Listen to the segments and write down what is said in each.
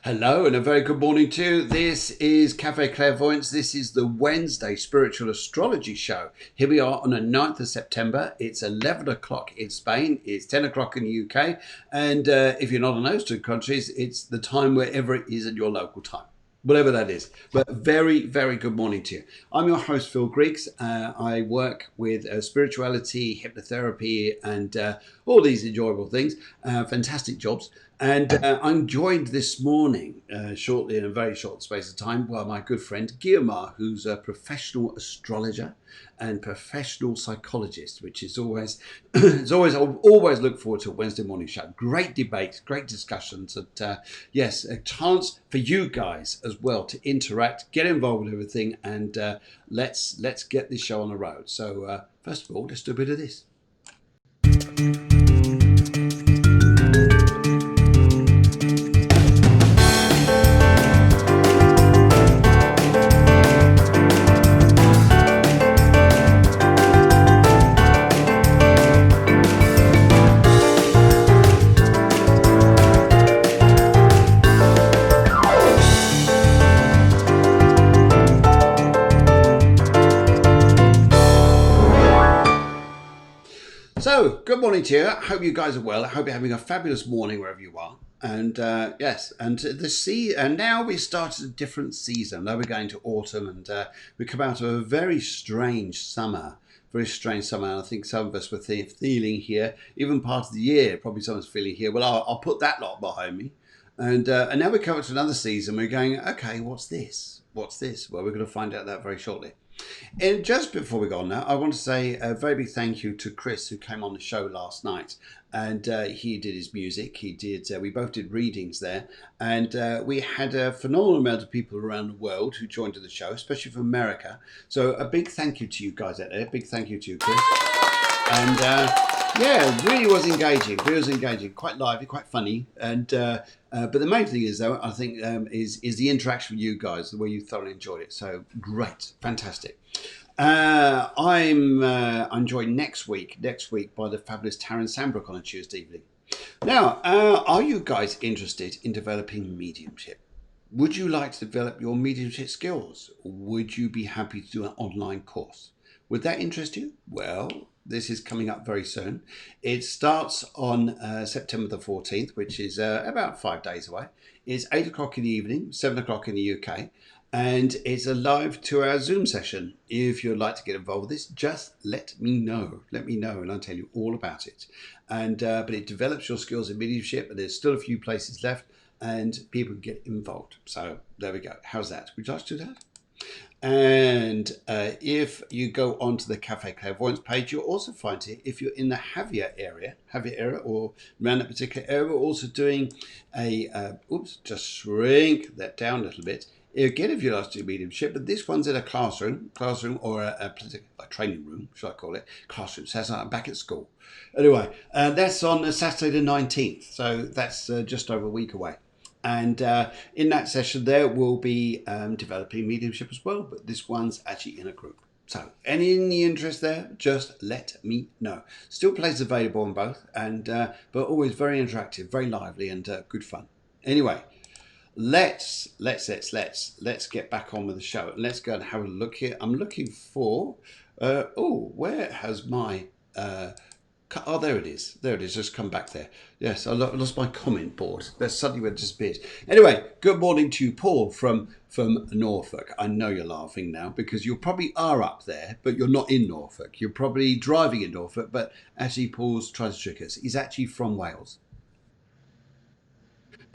Hello and a very good morning to you. This is Cafe Clairvoyance. This is the Wednesday Spiritual Astrology Show. Here we are on the 9th of September. It's 11 o'clock in Spain. It's 10 o'clock in the UK. And if you're not in those two countries, it's the time wherever it is at your local time. Whatever that is. But very, very good morning to you. I'm your host, Phil Griggs. I work with spirituality, hypnotherapy, and all these enjoyable things. Fantastic jobs. And I'm joined this morning, shortly in a very short space of time, by my good friend Guiomar, who's a professional astrologer and professional psychologist, which is always, I always look forward to a Wednesday morning show. Great debates, great discussions, and yes, a chance for you guys as well to interact, get involved with everything, and let's get this show on the road. So first of all, let's do a bit of this. So, good morning to you. I hope you guys are well. I hope you're having a fabulous morning wherever you are. And yes, and and now we started a different season. Now we're going to autumn, and we come out of a very strange summer. Very strange summer. And I think some of us were feeling here, even part of the year. Probably someone's feeling here. Well, I'll put that lot behind me. And now we come to another season. We're going, okay, what's this? What's this? Well, we're going to find out that very shortly. And just before we go on now, I want to say a very big thank you to Chris, who came on the show last night, and he did his music. He did. We both did readings there, and we had a phenomenal amount of people around the world who joined the show, especially from America. So a big thank you to you guys out there. Big thank you to you, Chris. And yeah, really was engaging. Really was engaging. Quite lively, quite funny, and but the main thing is, though, I think is the interaction with you guys, the way you thoroughly enjoyed it. So great, fantastic. I'm joined next week by the fabulous Taryn Sandbrook on a Tuesday evening. Now, are you guys interested in developing mediumship? Would you like to develop your mediumship skills? Or would you be happy to do an online course? Would that interest you? Well, this is coming up very soon. It starts on September the 14th, which is about 5 days away. It's 8 o'clock in the evening, 7 o'clock in the UK. And it's a live 2-hour Zoom session. If you'd like to get involved with this, just let me know. Let me know and I'll tell you all about it. And but it develops your skills in mediumship, and there's still a few places left and people can get involved. So there we go. How's that? Would you like to do that? And if you go onto the Cafe Clairvoyance page, you'll also find it, if you're in the Javier area or around that particular area, we're also doing a, just shrink that down a little bit. Again, if you like to do mediumship, but this one's in a classroom or a training room, should I call it? Classroom, sounds like I'm back at school. Anyway, that's on Saturday the 19th, so that's just over a week away. And in that session there, we'll be developing mediumship as well, but this one's actually in a group. So any interest there, just let me know. Still places available on both, and but always very interactive, very lively, and good fun. Anyway, let's get back on with the show. Let's go and have a look here. I'm looking for where has my oh, there it is. There it is. Just come back there. Yes, I lost my comment board. That suddenly went disappeared. Anyway, good morning to you, Paul from Norfolk. I know you're laughing now because you probably are up there, but you're not in Norfolk. You're probably driving in Norfolk, but actually Paul's trying to trick us. He's actually from Wales.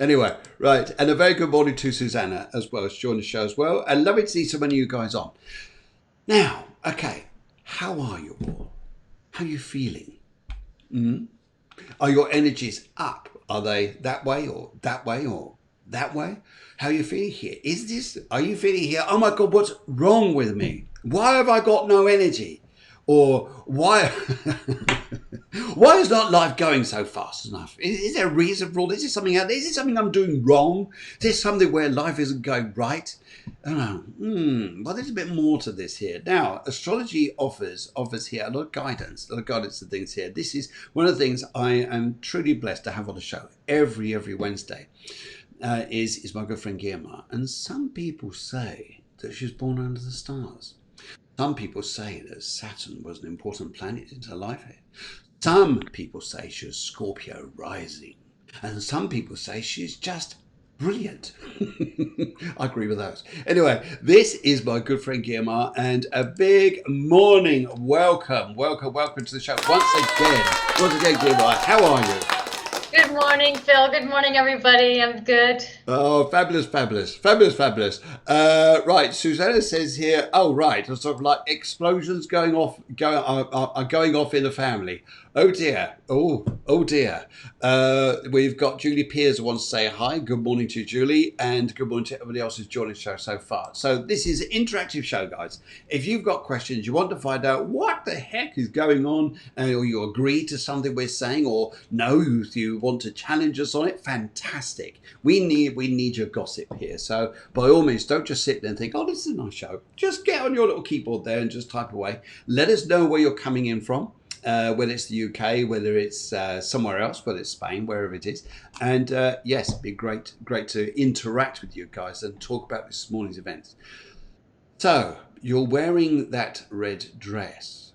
Anyway, right. And a very good morning to Susanna as well. She's joined the show as well. And lovely to see so many of you guys on. Now, okay, how are you all? How are you feeling? Are your energies up? Are they that way or that way or that way? How are you feeling here? Are you feeling here? Oh my God, what's wrong with me? Why have I got no energy? Or why is not life going so fast enough? Is there a reason for all this? Is something out there? Is it something I'm doing wrong? Is there something where life isn't going right? I don't know. Well, there's a bit more to this here. Now, astrology offers here a lot of guidance to things here. This is one of the things I am truly blessed to have on the show every Wednesday. is my good friend Guiomar. And some people say that she was born under the stars. Some people say that Saturn was an important planet into her life here. Some people say she was Scorpio rising. And some people say she's just brilliant. I agree with those. Anyway, this is my good friend Guiomar, and a big morning welcome to the show once again, Guiomar. How are you? Good morning, Phil. Good morning, everybody. I'm good. Oh, fabulous. Right, Susanna says here, oh, right, sort of like explosions are going off in the family. Oh dear. Oh dear. We've got Julie Peers who wants to say hi. Good morning to you, Julie, and good morning to everybody else who's joined the show so far. So this is an interactive show, guys. If you've got questions, you want to find out what the heck is going on, or you agree to something we're saying, or no, you want to challenge us on it, fantastic. We need your gossip here. So by all means, don't just sit there and think, oh, this is a nice show. Just get on your little keyboard there and just type away. Let us know where you're coming in from. Whether it's the UK, whether it's somewhere else, whether it's Spain, wherever it is. And yes, it'd be great to interact with you guys and talk about this morning's events. So, you're wearing that red dress.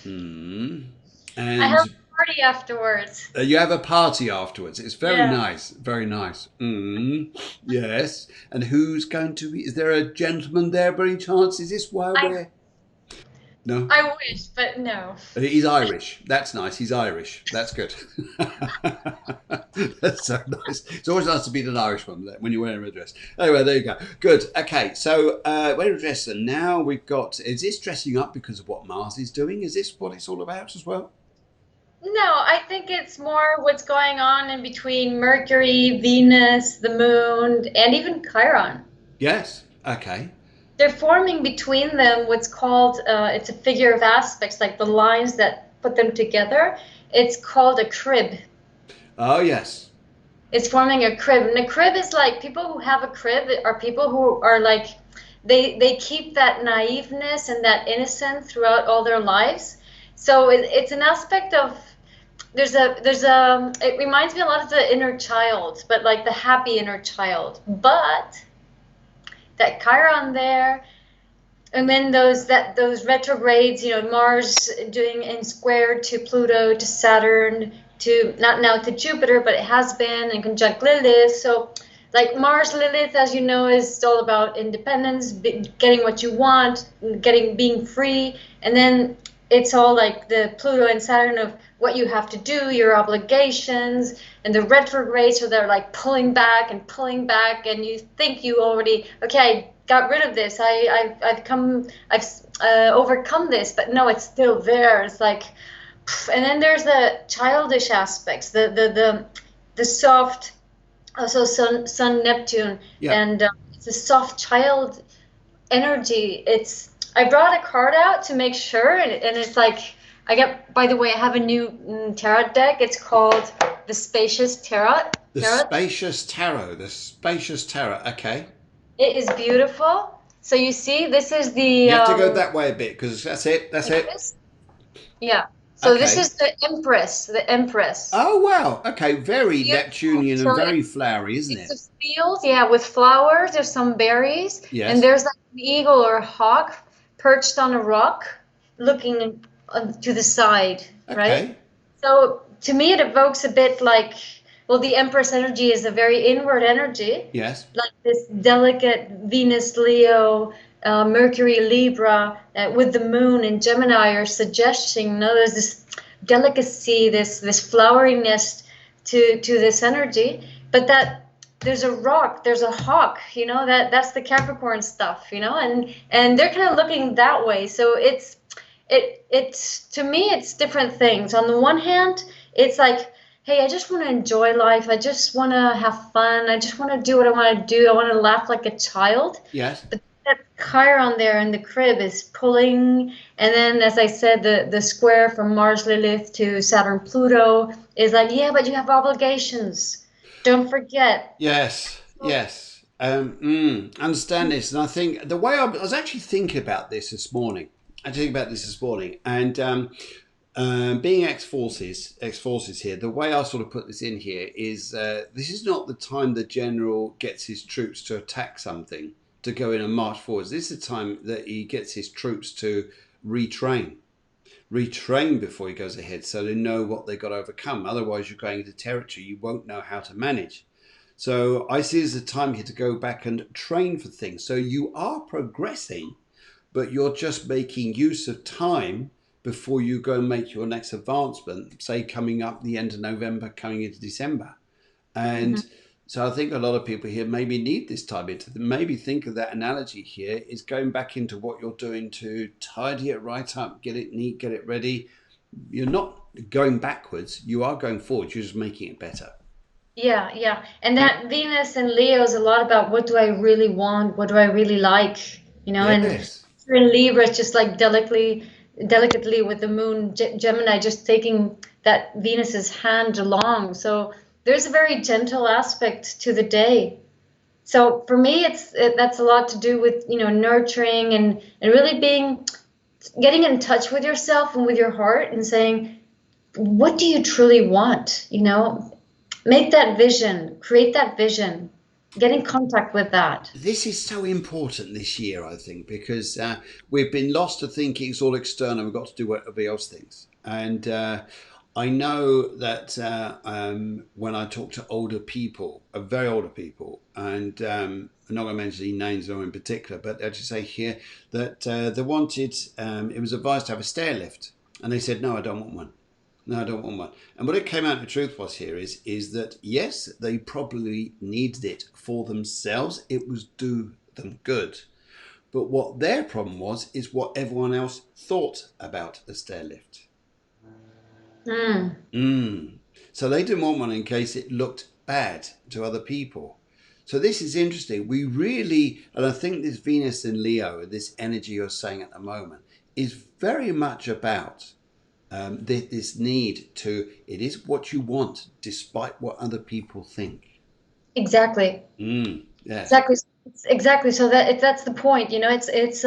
I And have a party afterwards. you have a party afterwards. It's very Yeah. nice, very nice. Yes. And who's going to be? Is there a gentleman there by any chance? Is this why I we're... No? I wish, but no. He's Irish. That's nice. He's Irish. That's good. That's so nice. It's always nice to be an Irishman when you're wearing a dress. Anyway, there you go. Good. Okay, so wearing a dress, and now we've got. Is this dressing up because of what Mars is doing? Is this what it's all about as well? No, I think it's more what's going on in between Mercury, Venus, the moon, and even Chiron. Yes. Okay. They're forming between them what's called, it's a figure of aspects, like the lines that put them together. It's called a crib. Oh yes. It's forming a crib. And a crib is like people who have a crib are people who are like they keep that naiveness and that innocence throughout all their lives. So it's an aspect of there's a it reminds me a lot of the inner child, but like the happy inner child. But that Chiron there, and then those retrogrades, Mars doing in square to Pluto, to Saturn, to not now to Jupiter, but it has been in conjunct Lilith. So like Mars Lilith, as you know, is all about independence, getting what you want, being free, and then it's all like the Pluto and Saturn of what you have to do, your obligations, and the retrograde, so they're like pulling back, and you think you already, okay, I got rid of this, I've overcome this, but no, it's still there. It's like, and then there's the childish aspects, the soft, also Sun Neptune, Yeah. and it's a soft child energy. I brought a card out to make sure, and it's like by the way, I have a new tarot deck. It's called the Spacious Tarot. The spacious tarot. The spacious tarot. Okay. It is beautiful. So you see, this is the You have to go that way a bit because that's it. That's it. Empress. Yeah. So this Okay. is the Empress. The Empress. Oh wow. Okay. Very Beautiful. Neptunian and So very flowery, isn't it's it? a field, yeah, with flowers. There's some berries, and Yes. there's like an eagle or a hawk perched on a rock, looking to the side, right? Okay. So to me, it evokes a bit like, well, the Empress energy is a very inward energy, Yes. like this delicate Venus, Leo, Mercury, Libra, with the moon in Gemini are suggesting, there's this delicacy, this floweriness to this energy, but that there's a rock, there's a hawk, that's the Capricorn stuff, and they're kind of looking that way. So it's to me, it's different things. On the one hand, it's like, hey, I just want to enjoy life. I just want to have fun. I just want to do what I want to do. I want to laugh like a child. Yes. But that Chiron there in the crib is pulling. And then, as I said, the square from Mars Lilith to Saturn Pluto is like, yeah, but you have obligations. Don't forget. Yes. Yes. Understand this, and I think the way I was actually thinking about this this morning. I think about this this morning, and being ex-forces here, the way I sort of put this in here is this is not the time the general gets his troops to attack something, to go in and march forwards. This is the time that he gets his troops to retrain. Retrain before he goes ahead so they know what they've got to overcome. Otherwise, you're going into territory you won't know how to manage. So I see this as a time here to go back and train for things. So you are progressing, but you're just making use of time before you go and make your next advancement, say coming up the end of November, coming into December. Mhm. And so I think a lot of people here maybe need this time into maybe think of that analogy here is going back into what you're doing to tidy it right up, get it neat, get it ready. You're not going backwards, you are going forward, you're just making it better. Yeah, yeah. And that Venus and Leo is a lot about what do I really want? What do I really like? And Yes. in Libra, it's just like delicately with the moon, Gemini, just taking that Venus's hand along. So there's a very gentle aspect to the day. So for me, that's a lot to do with, nurturing and really getting in touch with yourself and with your heart and saying, what do you truly want? Make that vision, create that vision, get in contact with that. This is so important this year, I think, because we've been lost to thinking it's all external. We've got to do what everybody else thinks. And I know that when I talk to older people, very older people, and I'm not going to mention any names or in particular, but they'll just say here that they wanted, it was advised to have a stair lift. And they said, no, I don't want one. No, I don't want one. And what it came out the truth was here is that yes, they probably needed it for themselves. It was do them good. But what their problem was is what everyone else thought about a stair lift. Mm. So they didn't want one in case it looked bad to other people. So this is interesting. We really, and I think this Venus in Leo, this energy you're saying at the moment, is very much about this need to, it is what you want despite what other people think. Exactly. Yes. Exactly. Exactly. So that's the point. It's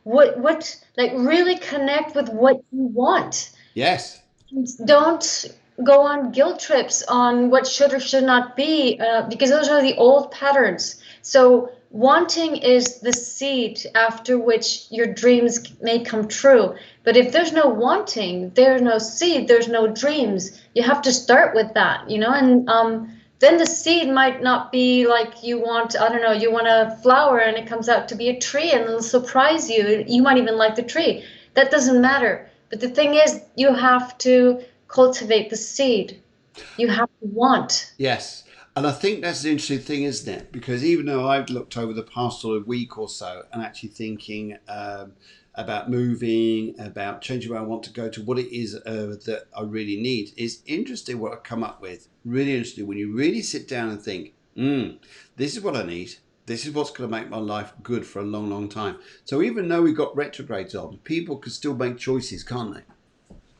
what like really connect with what you want. Yes. Don't go on guilt trips on what should or should not be, because those are the old patterns. So wanting is the seed after which your dreams may come true. But if there's no wanting, there's no seed, there's no dreams. You have to start with that, and then the seed might not be like you want, I don't know, you want a flower and it comes out to be a tree and it'll surprise you. You might even like the tree. That doesn't matter. But the thing is, you have to cultivate the seed. You have to want. Yes. And I think that's an interesting thing, isn't it? Because even though I've looked over the past sort of week or so and actually thinking about moving, about changing where I want to go to, what it is that I really need, is interesting what I come up with. Really interesting when you really sit down and think, this is what I need. This is what's going to make my life good for a long, long time. So even though we've got retrogrades on, people can still make choices, can't they?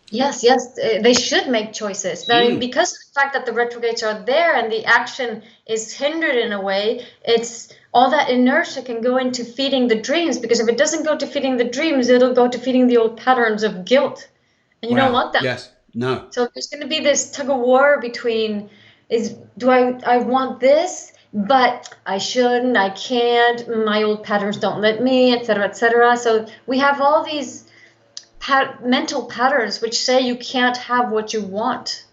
Yes, yes, they should make choices. But I mean, because of the fact that the retrogrades are there and the action is hindered in a way, it's all that inertia can go into feeding the dreams. Because if it doesn't go to feeding the dreams, it'll go to feeding the old patterns of guilt. And you don't Wow. want that. Yes. No. So there's going to be this tug of war between do I want this, but I shouldn't, I can't, my old patterns don't let me, etc., etc. So we have all these mental patterns which say you can't have what you want.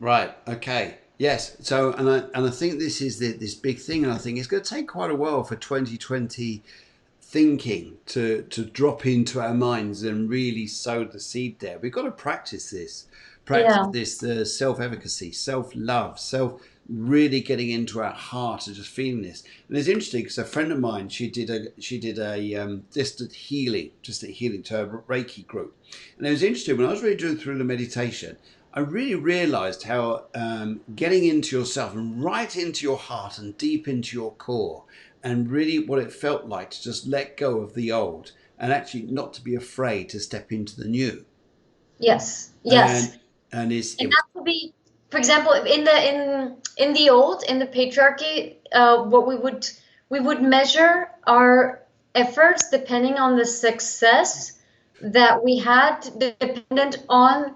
Right. Okay. Yes. So, and I think this is this big thing, and I think it's going to take quite a while for 2020 thinking to drop into our minds and really sow the seed there. We've got to practice Yeah. this self-efficacy, self-love, self really getting into our heart and just feeling this. And it's interesting because a friend of mine, she did a distant healing to a Reiki group, and it was interesting when I was really doing through the meditation. I really realized how getting into yourself and right into your heart and deep into your core, and really what it felt like to just let go of the old and actually not to be afraid to step into the new. Yes. Yes. And and is And it that would be, for example, in the old, in the patriarchy, what we would measure our efforts depending on the success that we had dependent on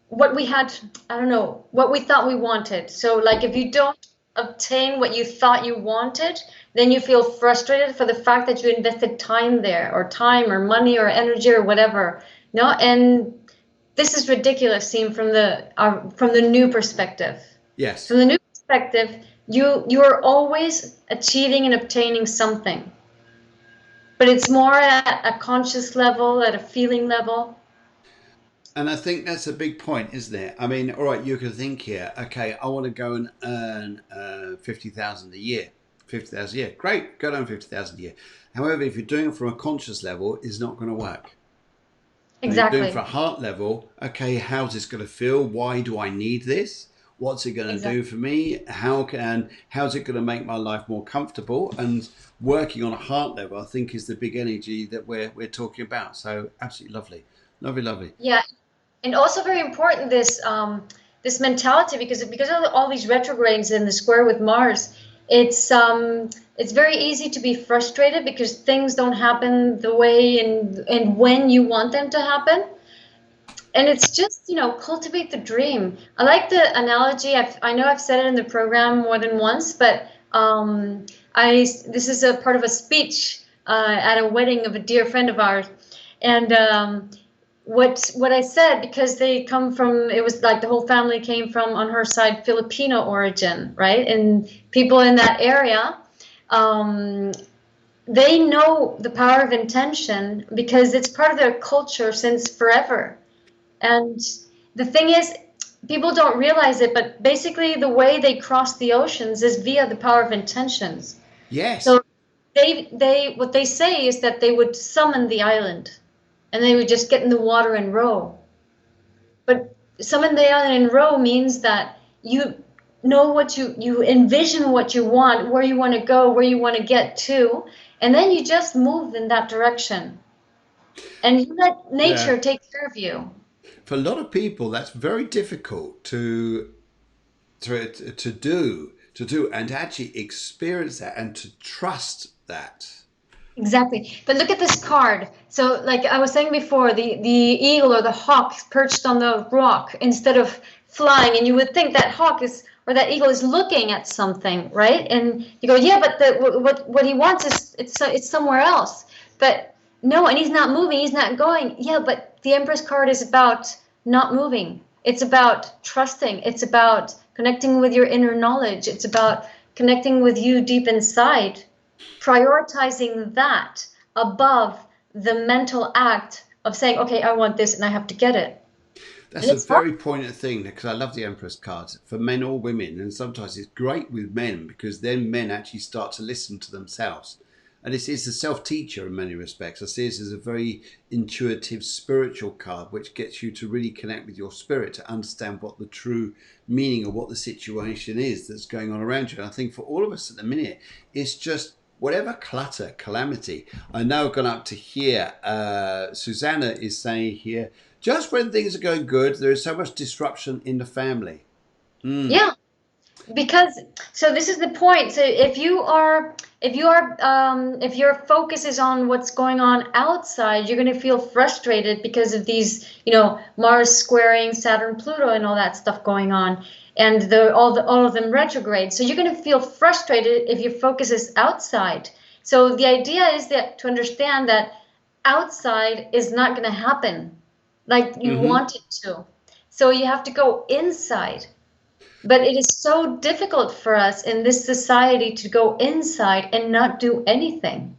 what we had, I don't know, what we thought we wanted. So like if you don't obtain what you thought you wanted, then you feel frustrated for the fact that you invested time there, or time or money or energy or whatever. No, and this is ridiculous seen from the new perspective. Yes. From the new perspective, you are always achieving and obtaining something, but it's more at a conscious level, at a feeling level. And I think that's a big point, isn't it? I mean, all right, you can think here, okay, I want to go and earn 50,000 a year. 50,000 a year. Great, go down 50,000 a year. However, if you're doing it from a conscious level, it's not going to work. Now you're doing it for a Exactly. heart level, okay, how's this going to feel? Why do I need this? What's it going to do Exactly. for me? How's it going to make my life more comfortable? And working on a heart level, I think, is the big energy that we're talking about. So absolutely lovely, lovely, lovely. Yeah, and also very important this mentality, because of all these retrogrades in the square with Mars, it's very easy to be frustrated because things don't happen the way and when you want them to happen. And it's just, cultivate the dream. I like the analogy. I know I've said it in the program more than once, but this is a part of a speech at a wedding of a dear friend of ours. And what I said, because they come from, it was like the whole family came from, on her side, Filipino origin, right? And people in that area, um, they know the power of intention because it's part of their culture since forever. And the thing is, people don't realize it, but basically the way they cross the oceans is via the power of intentions. Yes. So they what they say is that they would summon the island and they would just get in the water and row. But summon the island and row means that you know what you envision what you want, where you want to go, where you want to get to, and then you just move in that direction. And you let Yeah. nature take care of you. For a lot of people, that's very difficult to do and to actually experience that and to trust that. Exactly. But look at this card. So, like I was saying before, the eagle or the hawk perched on the rock instead of flying, and you would think that hawk is, or that eagle is looking at something, right? And you go, yeah, but what he wants is it's somewhere else. But no, and he's not moving. He's not going. Yeah, but the Empress card is about not moving. It's about trusting. It's about connecting with your inner knowledge. It's about connecting with you deep inside, prioritizing that above the mental act of saying, okay, I want this and I have to get it. And That's a it's hard. very poignant thing because I love the Empress cards for men or women, and sometimes it's great with men because then men actually start to listen to themselves. And it's a self teacher in many respects. I see this as a very intuitive spiritual card, which gets you to really connect with your spirit to understand what the true meaning of what the situation is that's going on around you. And I think for all of us at the minute, it's just whatever clutter, calamity. I know I've gone up to here. Susanna is saying here, just when things are going good, there is so much disruption in the family. Mm. Yeah, because so this is the point. So if your focus is on what's going on outside, you're going to feel frustrated because of these, Mars squaring Saturn, Pluto, and all that stuff going on, and all of them retrograde. So you're going to feel frustrated if your focus is outside. So the idea is that to understand that outside is not going to happen like you Hmm. want it to. So you have to go inside. But it is so difficult for us in this society to go inside and not do anything.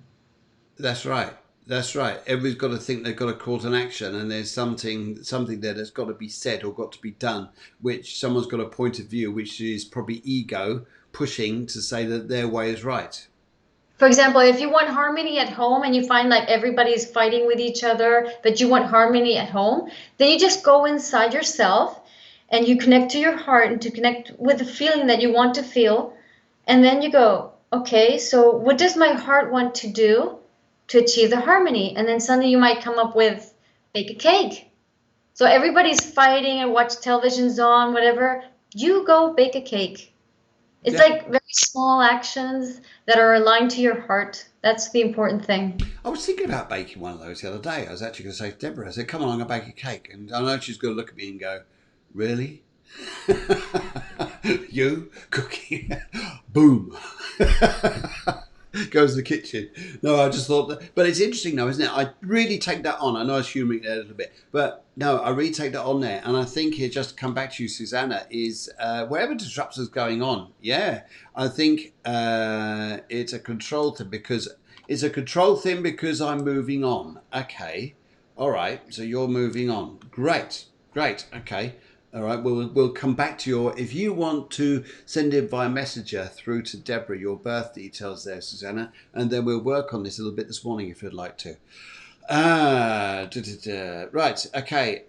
That's right. That's right. Everybody's got to think they've got to cause an action, and there's something there that's got to be said or got to be done, which someone's got a point of view, which is probably ego pushing to say that their way is right. For example, if you want harmony at home and you find like everybody's fighting with each other, but you want harmony at home, then you just go inside yourself and you connect to your heart and to connect with the feeling that you want to feel. And then you go, okay, so what does my heart want to do to achieve the harmony? And then suddenly you might come up with bake a cake. So everybody's fighting and watch television's on, whatever. You go bake a cake. It's Yeah. like very small actions that are aligned to your heart. That's the important thing. I was thinking about baking one of those the other day. I was actually going to say to Deborah, I said, come on, I'm going to bake a cake. And I know she's going to look at me and go, really? You cooking? Boom. Goes to the kitchen. No, I just thought that. But it's interesting though, isn't it? I really take that on. I know I was humouring it a little bit. But no, I really take that on there. And I think here, just to come back to you, Susanna, is wherever disruption is going on, yeah, I think it's a control thing because I'm moving on. Okay. All right. So you're moving on. Great. Great. Okay. All right, we'll come back to your. If you want to send in via messenger through to Deborah your birth details there, Susanna, and then we'll work on this a little bit this morning if you'd like to. Right, okay.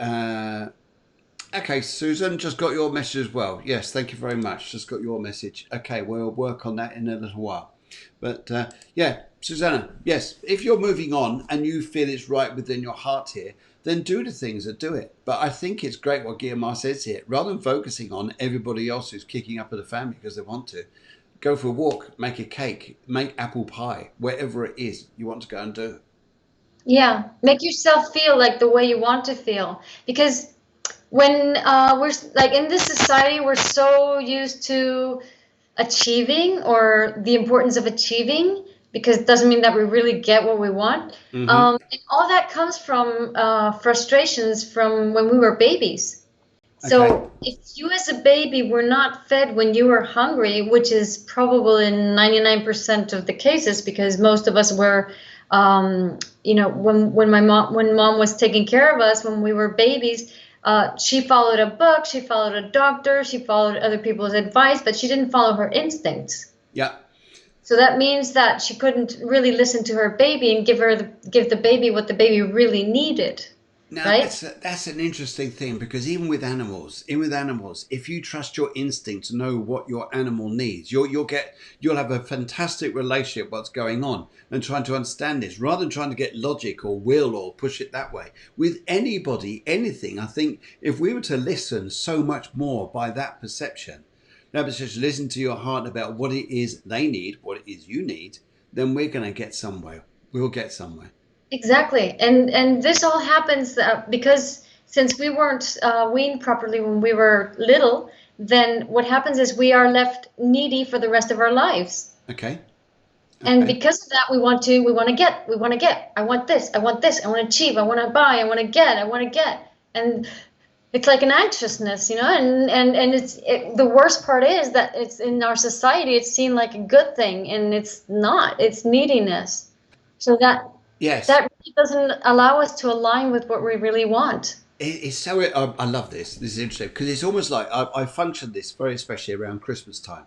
Okay, Susan, just got your message as well. Yes, thank you very much. Just got your message. Okay, we'll work on that in a little while. But yeah, Susanna, yes, if you're moving on and you feel it's right within your heart here, then do the things that do it. But I think it's great what Guiomar says here. Rather than focusing on everybody else who's kicking up at the family because they want to, go for a walk, make a cake, make apple pie, wherever it is you want to go and do. Yeah, make yourself feel like the way you want to feel. Because when we're like in this society, we're so used to achieving or the importance of achieving because it doesn't mean that we really get what we want. Mm-hmm. And all that comes from frustrations from when we were babies. Okay. So if you as a baby were not fed when you were hungry, which is probable in 99% of the cases, because most of us were, when mom was taking care of us when we were babies, she followed a book, she followed a doctor, she followed other people's advice, but she didn't follow her instincts. Yeah. So that means that she couldn't really listen to her baby and give the baby what the baby really needed, Now right? that's an interesting thing because even with animals, if you trust your instinct to know what your animal needs, you'll have a fantastic relationship what's going on and trying to understand this rather than trying to get logic or will or push it that way. With anybody, anything, I think if we were to listen so much more by that perception, now just listen to your heart about what it is they need, what it is you need, then we're going to get somewhere. We'll get somewhere. Exactly. And this all happens because since we weren't weaned properly when we were little, then what happens is we are left needy for the rest of our lives. Okay. And Okay. because of that, we want to get, I want this, I want this, I want to achieve, I want to buy, I want to get, I want to get. And it's like an anxiousness, and the worst part is that it's in our society, it's seen like a good thing, and it's not, it's neediness. So Yes. that really doesn't allow us to align with what we really want. It's so I love this. This is interesting because it's almost like I function this very especially around Christmas time,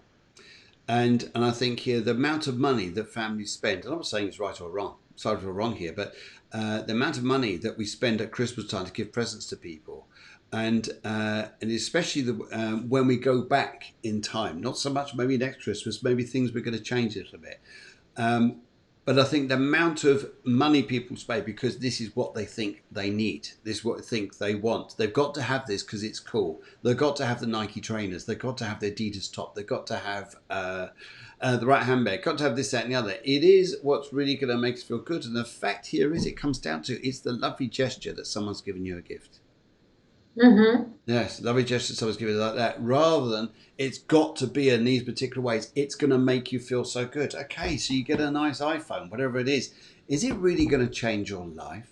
and I think here the amount of money that families spend. And I'm not saying it's right or wrong, right or wrong here, but the amount of money that we spend at Christmas time to give presents to people, and especially when we go back in time, not so much maybe next Christmas, maybe things we're going to change a little bit. Um, but I think the amount of money people spend because this is what they think they need, this is what they think they want. They've got to have this because it's cool. They've got to have the Nike trainers. They've got to have the Adidas top. They've got to have the right handbag. Got to have this, that, and the other. It is what's really going to make us feel good. And the fact here is, it comes down to it's the lovely gesture that someone's given you a gift. Mm-hmm. Yes, lovely gesture someone's giving it like that, rather than it's got to be in these particular ways. It's going to make you feel so good. Okay, so you get a nice iPhone, whatever it is. Is it really going to change your life?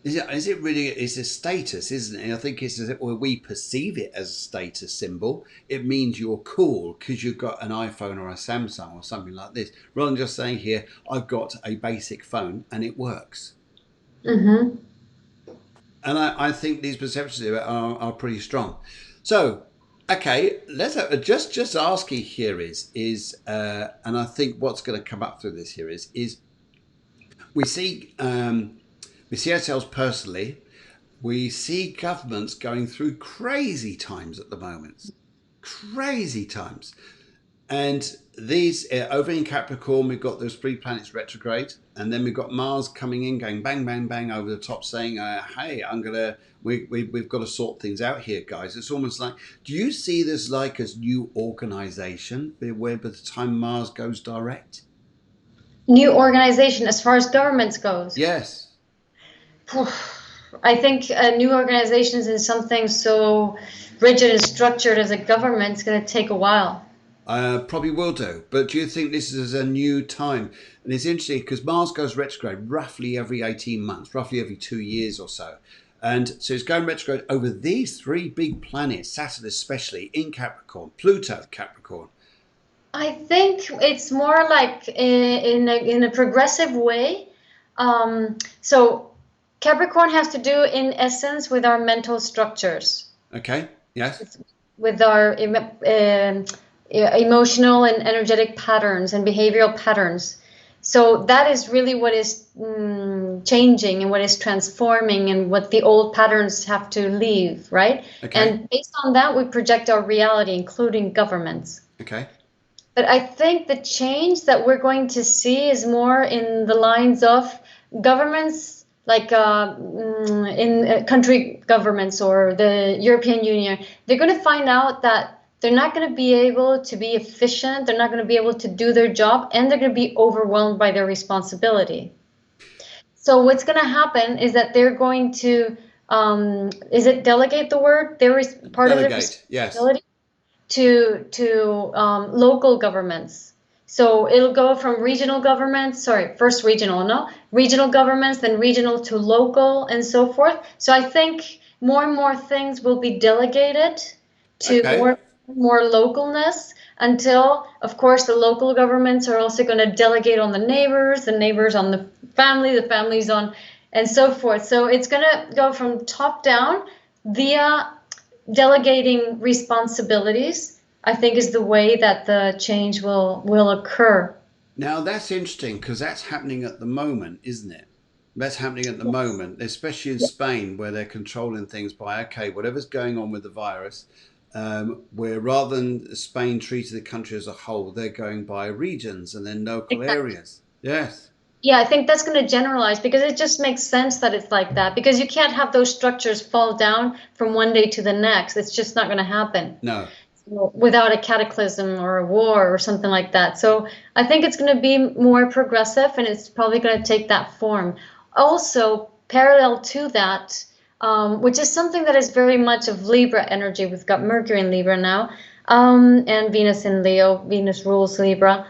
Is it really? It's a status, isn't it? And I think it's or we perceive it as a status symbol. It means you're cool because you've got an iPhone or a Samsung or something like this, rather than just saying here, I've got a basic phone and it works. Mm-hmm. And I think these perceptions are pretty strong. So, okay, let's just asking here and I think what's going to come up through this here is we see we see ourselves personally. We see governments going through crazy times at the moment, crazy times. And these over in Capricorn, we've got those three planets retrograde, and then we've got Mars coming in, going bang, bang, bang over the top, saying, "Hey, we've got to sort things out here, guys." It's almost like, do you see this like as new organization, where by the time Mars goes direct? New organization as far as governments goes. Yes. I think new organizations in something so rigid and structured as a government is going to take a while. Probably will do. But do you think this is a new time? And it's interesting because Mars goes retrograde roughly every 18 months, roughly every 2 years or so. And so it's going retrograde over these three big planets, Saturn especially, in Capricorn, Pluto, Capricorn. I think it's more like in a progressive way. So Capricorn has to do in essence with our mental structures, Okay. Yes. with our emotional and energetic patterns and behavioral patterns. So that is really what is changing and what is transforming and what the old patterns have to leave, right? Okay. And based on that, we project our reality, including governments. Okay. But I think the change that we're going to see is more in the lines of governments, like in country governments or the European Union. They're going to find out that they're not going to be able to be efficient. They're not going to be able to do their job, and they're going to be overwhelmed by their responsibility. So what's going to happen is that they're going to, is it delegate the word? Part of their Delegate. Yes. responsibility to local governments. So it'll go from regional governments, sorry, first regional, no? Regional governments, then regional to local, and so forth. So I think more and more things will be delegated to Okay. more localness until, of course, the local governments are also going to delegate on the neighbors on the families on, and so forth. So it's going to go from top down via delegating responsibilities. I think is the way that the change will occur. Now that's interesting because that's happening at the moment, isn't it? That's happening at the Yes. moment, especially in Yeah. Spain, where they're controlling things by, okay, whatever's going on with the virus, where rather than Spain treating the country as a whole, they're going by regions and then local Exactly. areas. Yes. Yeah, I think that's going to generalize because it just makes sense that it's like that because you can't have those structures fall down from one day to the next. It's just not going to happen No. without a cataclysm or a war or something like that. So I think it's going to be more progressive and it's probably going to take that form. Also, parallel to that, which is something that is very much of Libra energy. We've got Mercury in Libra now, and Venus in Leo. Venus rules Libra.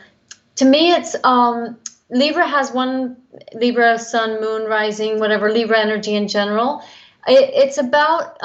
To me, it's Libra has one Libra sun, moon, rising, whatever, Libra energy in general. It's about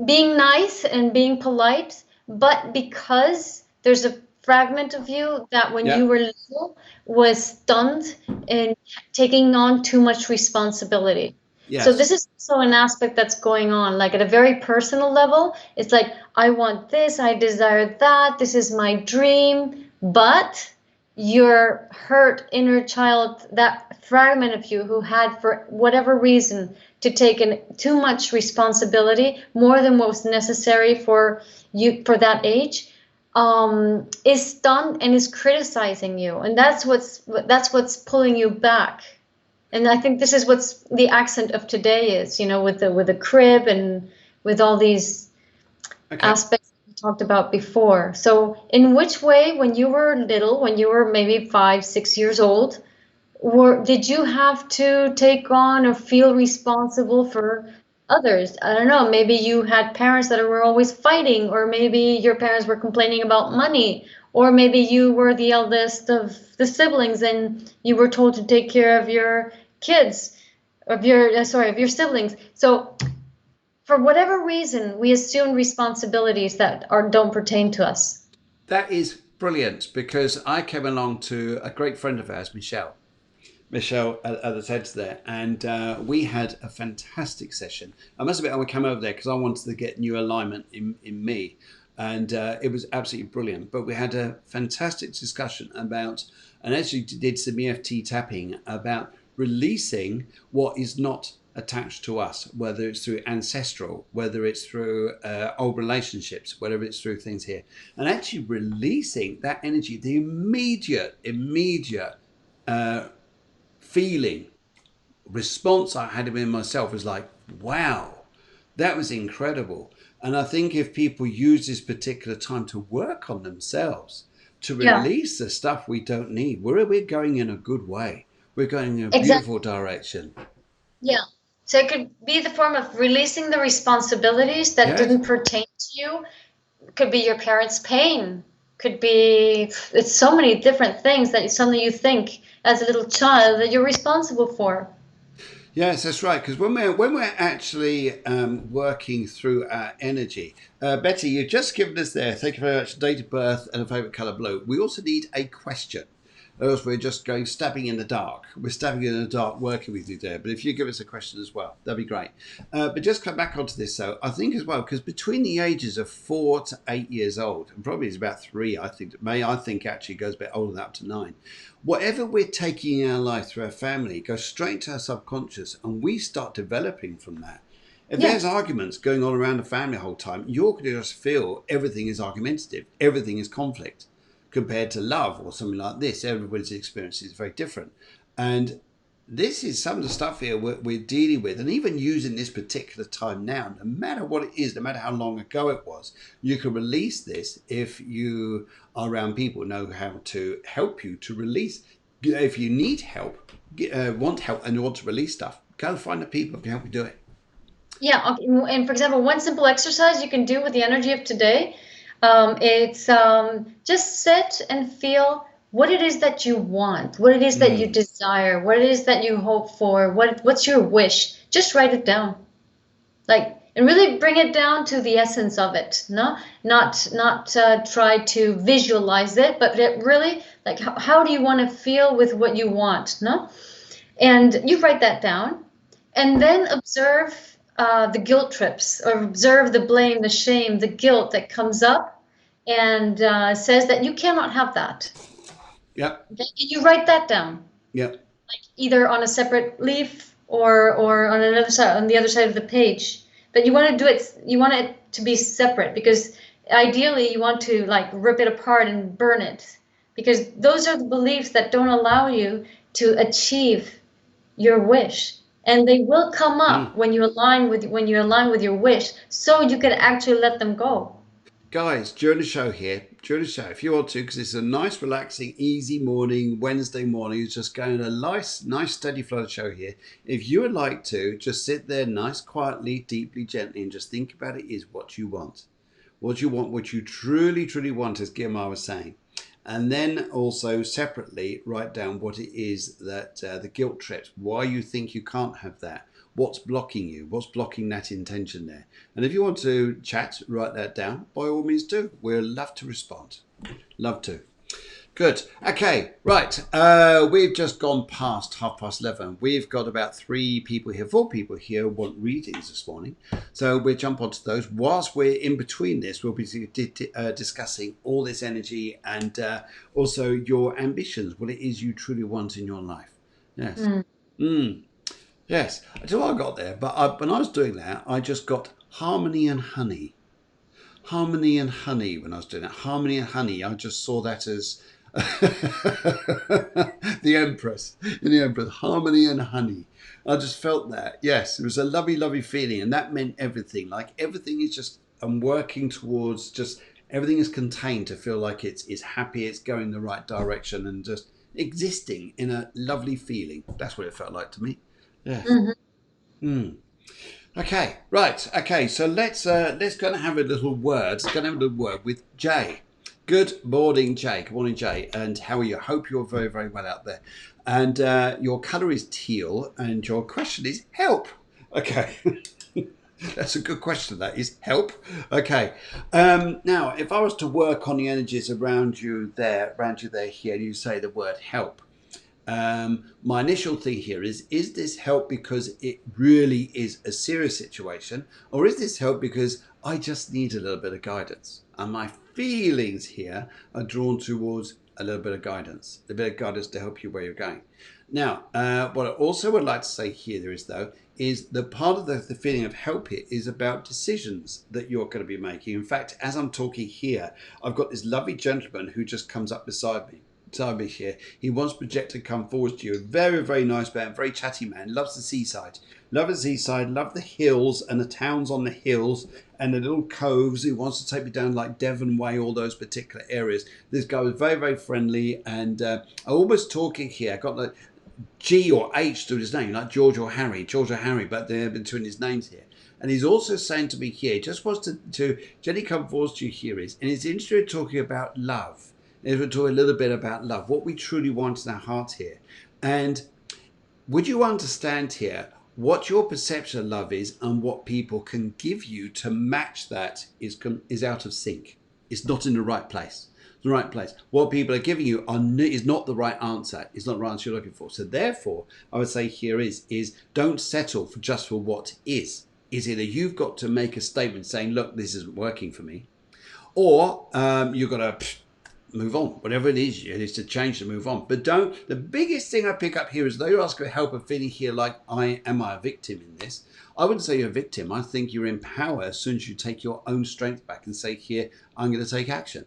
being nice and being polite, but because there's a fragment of you that when Yeah. you were little was stunned in taking on too much responsibility. So Yes. this is also an aspect that's going on, like at a very personal level. It's like, I want this, I desire that, this is my dream, but your hurt inner child, that fragment of you who had, for whatever reason, to take in too much responsibility, more than what was necessary for you for that age, is stunned and is criticizing you, and that's what's pulling you back. And I think this is what's the accent of today is, with the crib and with all these Okay. aspects we talked about before. So, in which way, when you were little, when you were maybe 5, 6 years old, did you have to take on or feel responsible for others? I don't know. Maybe you had parents that were always fighting, or maybe your parents were complaining about money, or maybe you were the eldest of the siblings and you were told to take care of your kids, of your siblings. So for whatever reason, we assume responsibilities that don't pertain to us. That is brilliant because I came along to a great friend of ours, Michelle. Michelle at the TEDs there, and we had a fantastic session. I must admit, I came over there because I wanted to get new alignment in me, and it was absolutely brilliant. But we had a fantastic discussion about, and actually did some EFT tapping about releasing what is not attached to us, whether it's through ancestral, whether it's through old relationships, whether it's through things here, and actually releasing that energy, the immediate feeling response I had in myself was like, wow, that was incredible. And I think if people use this particular time to work on themselves, to Yeah, release the stuff we don't need, we're going in a good way. We're going in a exactly. beautiful direction. Yeah. So it could be the form of releasing the responsibilities that Yes. didn't pertain to you. Could be your parents' pain. Could be, it's so many different things that suddenly you think as a little child that you're responsible for. Yes, that's right. Because when we're actually working through our energy, Betty, you've just given us there. Thank you very much. Date of birth and a favourite colour blue. We also need a question, or else we're just going stabbing in the dark. We're stabbing in the dark working with you there. But if you give us a question as well, that'd be great. But just come back onto this, though. I think as well, because between the ages of 4 to 8 years old, and probably it's about 3, I think actually goes a bit older than up to 9. Whatever we're taking in our life through our family goes straight to our subconscious, and we start developing from that. If Yeah. there's arguments going on around the family the whole time, you're going to just feel everything is argumentative, everything is conflict, compared to love or something like this. Everybody's experience is very different. And this is some of the stuff here we're dealing with, and even using this particular time now, no matter what it is, no matter how long ago it was, you can release this if you are around people who know how to help you to release. If you need help, want help, and you want to release stuff, go find the people who can help you do it. Yeah. Okay. And for example, one simple exercise you can do with the energy of today, it's just sit and feel what it is that you want, what it is that you Mm, desire, what it is that you hope for, what's your wish. Just write it down. Like, and really bring it down to the essence of it, no, not try to visualize it, but really, like, how do you want to feel with what you want, no? And you write that down, and then observe the guilt trips, or observe the blame, the shame, the guilt that comes up and says that you cannot have that. yep, Okay? You write that down, yep. either on a separate leaf or on another side, on the other side of the page. But you want to do it, you want it to be separate, because ideally you want to like rip it apart and burn it, because those are the beliefs that don't allow you to achieve your wish, and they will come Mm. up when you align with your wish, so you can actually let them go. Guys, during the show here, during the show, if you want to, because it's a nice, relaxing, easy morning, Wednesday morning, it's just going a nice, steady flow of show here. If you would like to, just sit there nice, quietly, deeply, gently, and just think about it is what you want. What you want, what you truly, truly want, as Guiomar was saying. And then also separately write down what it is that the guilt trips, why you think you can't have that, what's blocking you, what's blocking that intention there. And if you want to chat, write that down, by all means do. We'll love to respond. Love to. Good. Okay. Right. We've just gone past 11:30. We've got about 4 people here who want readings this morning. So we'll jump onto those. Whilst we're in between this, we'll be discussing all this energy and also your ambitions, what it is you truly want in your life. Yes. Mm. Mm. Yes. I don't know what I got there, but when I was doing that, I just got harmony and honey. Harmony and honey when I was doing that. Harmony and honey. I just saw that as the Empress in the Empress. Harmony and honey. I just felt that. Yes, it was a lovely, lovely feeling, and that meant everything. Like everything is just. I'm working towards just everything is contained to feel like it's happy. It's going the right direction and just existing in a lovely feeling. That's what it felt like to me. Yes. Mhm. Mm. Okay, right. Okay, so let's go and have a little word. Let's go and have a little word with Jay. Good morning, Jay. Good morning, Jay. And how are you? I hope you're very, very well out there. And your colour is teal, and your question is help. Okay, that's a good question. That is help. Okay. Now, if I was to work on the energies around you there, here, and you say the word help. My initial thing here is this help because it really is a serious situation, or is this help because I just need a little bit of guidance? And my feelings here are drawn towards a little bit of guidance, a bit of guidance to help you where you're going. Now, what I also would like to say here is, though, is the part of the feeling of help here is about decisions that you're going to be making. In fact, as I'm talking here, I've got this lovely gentleman who just comes up beside me here. He wants projector come forward to you. Very, very nice man, very chatty man, loves the seaside. Love the seaside, love the hills and the towns on the hills and the little coves. He wants to take me down like Devon Way, all those particular areas. This guy was very, very friendly, and I almost talking here. I got like G or H to his name, like George or Harry, but they're between his names here. And he's also saying to me here, just wants to Jenny come forward to you here is, and he's interested in talking about love. And we're talking a little bit about love, what we truly want in our heart here. And would you understand here what your perception of love is and what people can give you to match that is out of sync. It's not in the right place. The right place. What people are giving you is not the right answer. It's not the right answer you're looking for. So therefore, I would say here is don't settle for just for what is. Is either you've got to make a statement saying, look, this isn't working for me, or you've got to move on. Whatever it is to change to move on. But don't. The biggest thing I pick up here is though you ask for help of feeling here like am I a victim in this? I wouldn't say you're a victim. I think you're in power as soon as you take your own strength back and say here, I'm going to take action.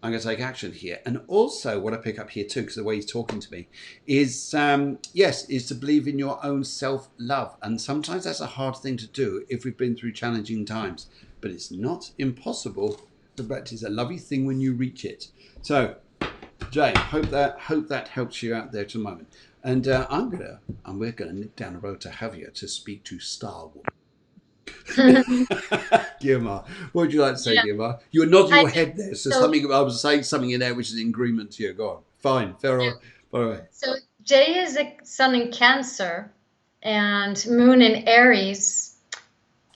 I'm going to take action here. And also what I pick up here too, because the way he's talking to me, is, is to believe in your own self-love. And sometimes that's a hard thing to do if we've been through challenging times. But it's not impossible. But it's a lovely thing when you reach it. So, Jay, hope that helps you out there to the moment. And we're gonna nip down the road to Javier to speak to Star Wars. Guiomar, what would you like to say, Guiomar? You were nodding your head there, so something I was saying something in there which is in agreement to you. Go on. Fine, fair enough. By the way. So Jay is a sun in Cancer and Moon in Aries,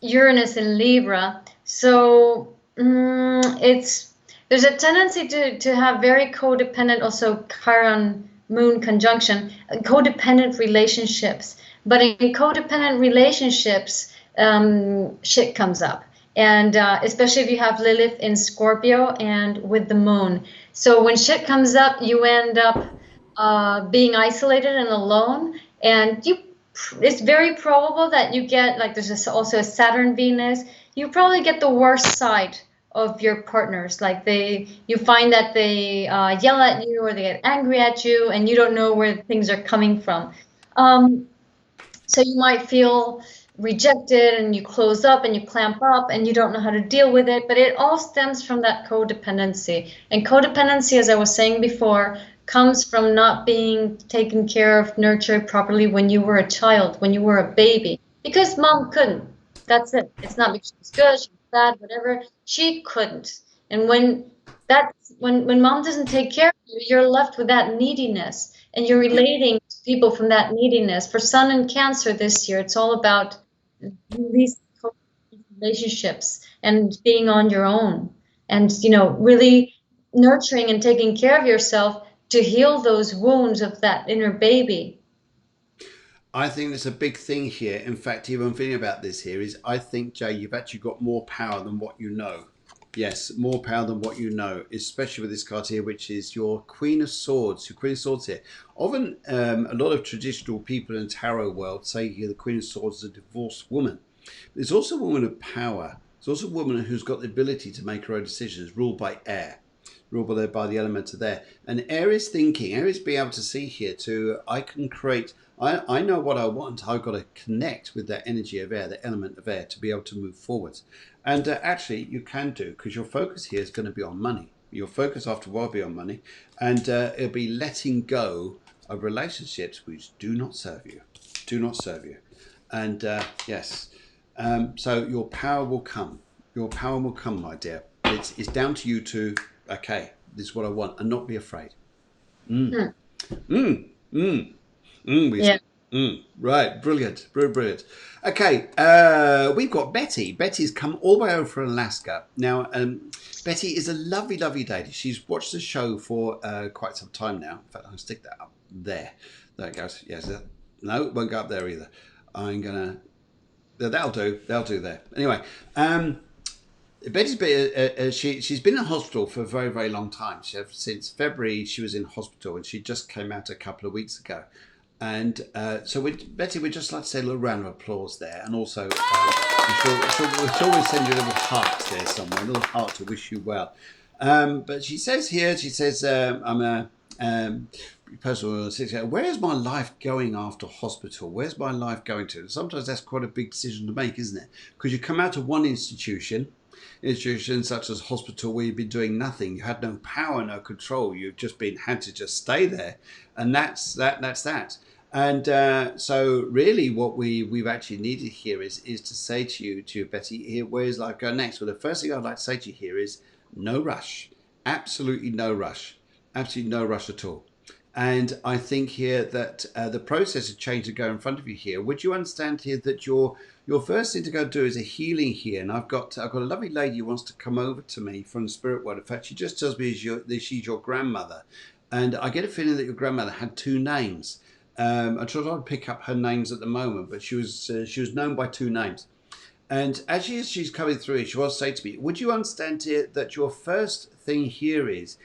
Uranus in Libra. So there's a tendency to have very codependent, also Chiron Moon conjunction, codependent relationships. But in codependent relationships, shit comes up. And especially if you have Lilith in Scorpio and with the moon. So when shit comes up, you end up being isolated and alone. And it's very probable that you get, like there's also a Saturn Venus, you probably get the worst side of your partners. Like you find that they yell at you or they get angry at you and you don't know where things are coming from. So you might feel rejected and you close up and you clamp up and you don't know how to deal with it, but it all stems from that codependency. And codependency, as I was saying before, comes from not being taken care of, nurtured properly when you were a child, when you were a baby, because mom couldn't. That's it. It's not because she was good, she was bad, whatever. She couldn't. And when mom doesn't take care of you, you're left with that neediness and you're relating to people from that neediness. For Sun and Cancer this year, it's all about these relationships and being on your own and, really nurturing and taking care of yourself to heal those wounds of that inner baby. I think there's a big thing here. In fact, even thinking about this here is I think, Jay, you've actually got more power than what you know. Yes, more power than what you know, especially with this card here, which is your Queen of Swords. Your Queen of Swords here. Often, a lot of traditional people in the tarot world say here the Queen of Swords is a divorced woman. There's also a woman of power. There's also a woman who's got the ability to make her own decisions, ruled by air. Ruled by the element of there. And Aries thinking, Aries being able to see here I can create, I know what I want. I've got to connect with that energy of air, the element of air, to be able to move forward. And actually you can do, because your focus here is going to be on money. Your focus after a while will be on money. And it'll be letting go of relationships which do not serve you. Do not serve you. And yes, so your power will come. Your power will come, my dear. It's down to you to, okay, this is what I want, and not be afraid. Right, brilliant. Okay, we've got Betty. Betty's come all the way over from Alaska. Now, Betty is a lovely, lovely lady. She's watched the show for quite some time now. In fact, I'll stick that up there. There it goes. Yes, no, it won't go up there either. I'm gonna. That'll do. That'll do there. Anyway, Betty's been, she's been in hospital for a very, very long time. Since February, she was in hospital, and she just came out a couple of weeks ago. And so, Betty, we'd just like to say a little round of applause there. And also, we'll always send you a little heart there somewhere, a little heart to wish you well. But she says here, she says, I'm a personal assistant. Where is my life going after hospital? Where's my life going to? Sometimes that's quite a big decision to make, isn't it? Because you come out of one institutions such as hospital, where you've been doing nothing, you had no power, no control, you've just been had to just stay there, and that's that. And so really what we've actually needed here is to say to you Betty, here, where's life going next? Well, the first thing I'd like to say to you here is no rush. Absolutely no rush. Absolutely no rush at all. And I think here that the process of change to go in front of you here, would you understand here that your first thing to go do is a healing here? And I've got a lovely lady who wants to come over to me from the spirit world. In fact, she just tells me that she's your grandmother. And I get a feeling that your grandmother had two names. I tried to pick up her names at the moment, but she was known by two names. And as she's coming through, she was saying to me, would you understand here that your first thing here is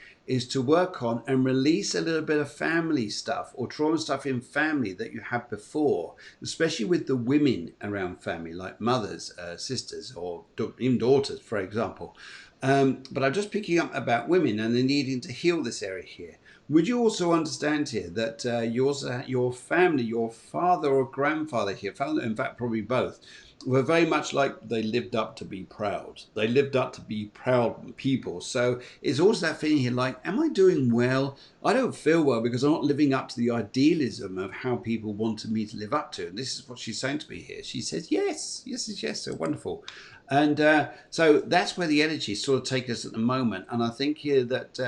to work on and release a little bit of family stuff or trauma stuff in family that you had before, especially with the women around family, like mothers, sisters, or even daughters, for example. But I'm just picking up about women and the needing to heal this area here. Would you also understand here that your family, your father or grandfather here, in fact probably both, were very much like they lived up to be proud. They lived up to be proud people. So it's also that feeling here like, am I doing well? I don't feel well because I'm not living up to the idealism of how people wanted me to live up to. And this is what she's saying to me here. She says, yes, yes, yes, yes, so wonderful. And so that's where the energy sort of takes us at the moment. And I think here that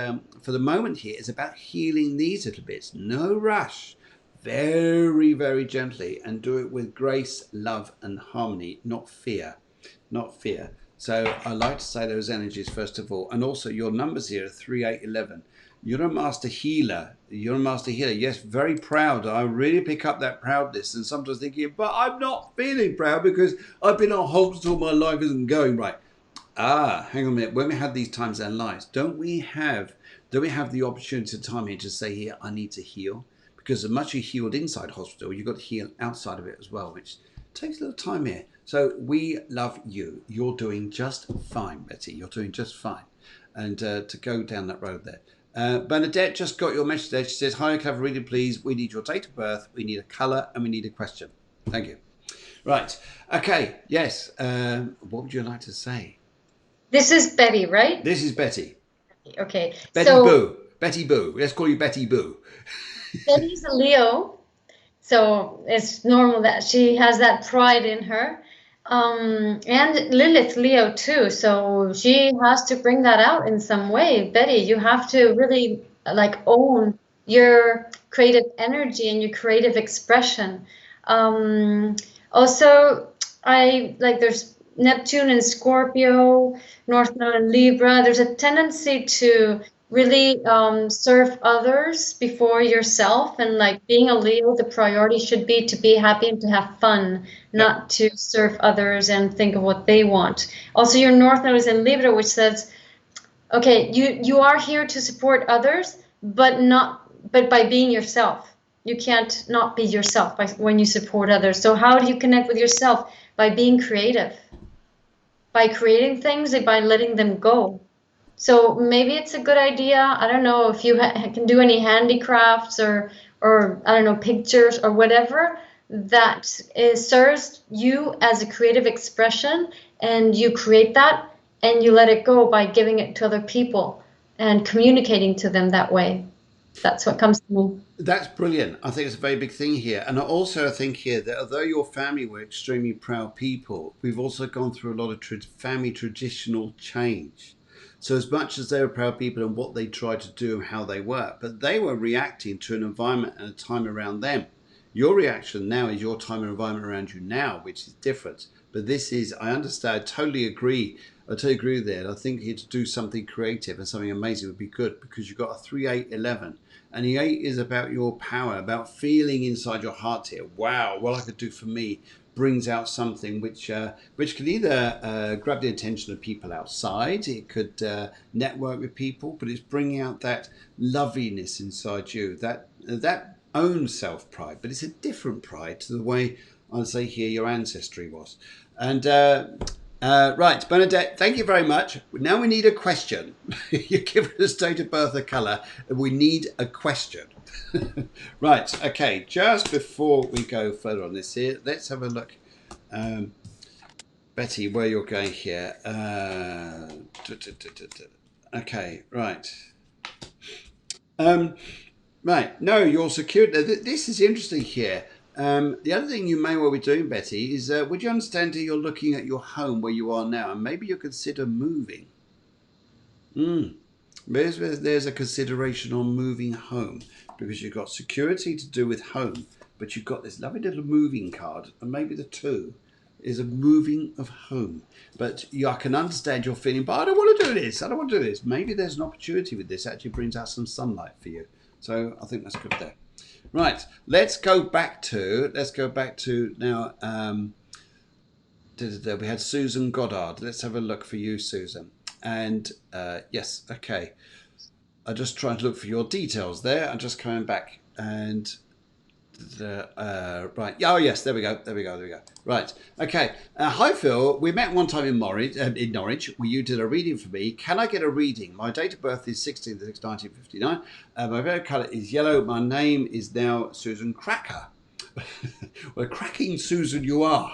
for the moment here, it's about healing these little bits. No rush. Very, very gently, and do it with grace, love, and harmony, not fear. Not fear. So I like to say those energies first of all. And also your numbers here are 3, 8, 11. You're a master healer. You're a master healer. Yes, very proud. I really pick up that proudness, and sometimes thinking, but I'm not feeling proud because I've been on hospital, my life isn't going right. Hang on a minute. When we have these times in our lives, don't we have the opportunity of time here to say, here, I need to heal? Because as much as you healed inside hospital, you've got to heal outside of it as well, which takes a little time here. So we love you. You're doing just fine, Betty. You're doing just fine. And to go down that road there. Bernadette just got your message there. She says, hi, clever reading, please. We need your date of birth. We need a colour and we need a question. Thank you. Right. Okay. Yes. What would you like to say? This is Betty, right? This is Betty. Okay. Betty Boo. Betty Boo. Let's call you Betty Boo. Betty's a Leo, so it's normal that she has that pride in her. And Lilith Leo too, so she has to bring that out in some way. Betty, you have to really like own your creative energy and your creative expression. Also, I like there's Neptune in Scorpio, North Node in Libra. There's a tendency to really serve others before yourself, and like being a Leo, the priority should be to be happy and to have fun, not to serve others and think of what they want. Also, your North Node is in Libra, which says, okay, you are here to support others, but by being yourself. You can't not be yourself when you support others. So how do you connect with yourself? By being creative, by creating things and by letting them go. So maybe it's a good idea. I don't know if you can do any handicrafts or I don't know, pictures or whatever that serves you as a creative expression, and you create that and you let it go by giving it to other people and communicating to them that way. That's what comes to me. That's brilliant. I think it's a very big thing here. And I also think here that although your family were extremely proud people, we've also gone through a lot of family traditional change. So as much as they were proud people and what they tried to do and how they were, but they were reacting to an environment and a time around them. Your reaction now is your time and environment around you now, which is different. But this is, I understand, I totally agree there. I think here to do something creative and something amazing would be good, because you've got a 3, 8, 11. And the 8 is about your power, about feeling inside your heart here. Wow, what I could do for me brings out something which can either grab the attention of people outside, it could network with people, but it's bringing out that loveliness inside you, that own self-pride, but it's a different pride to the way I'd say here your ancestry was. And right, Bernadette, thank you very much. Now we need a question. You've given us date of birth, a colour, and we need a question. Right, okay, just before we go further on this here, let's have a look. Betty, where you're going here. Okay, right. Right, no, you're secure. This is interesting here. The other thing you may well be doing, Betty, is would you understand that you're looking at your home where you are now, and maybe you consider moving? There's a consideration on moving home because you've got security to do with home, but you've got this lovely little moving card, and maybe the two is a moving of home. But I can understand your feeling, but I don't want to do this. I don't want to do this. Maybe there's an opportunity with this. Actually brings out some sunlight for you. So I think that's good there. Right, let's go back to now. We had Susan Goddard. Let's have a look for you, Susan. And yes, okay. I'm just trying to look for your details there. I'm just coming back and right. Oh yes, there we go. Right. Okay. Hi Phil. We met one time in Norwich. Where you did a reading for me. Can I get a reading? My date of birth is 16/6/1959. My favorite colour is yellow. My name is now Susan Cracker. Well, cracking Susan you are.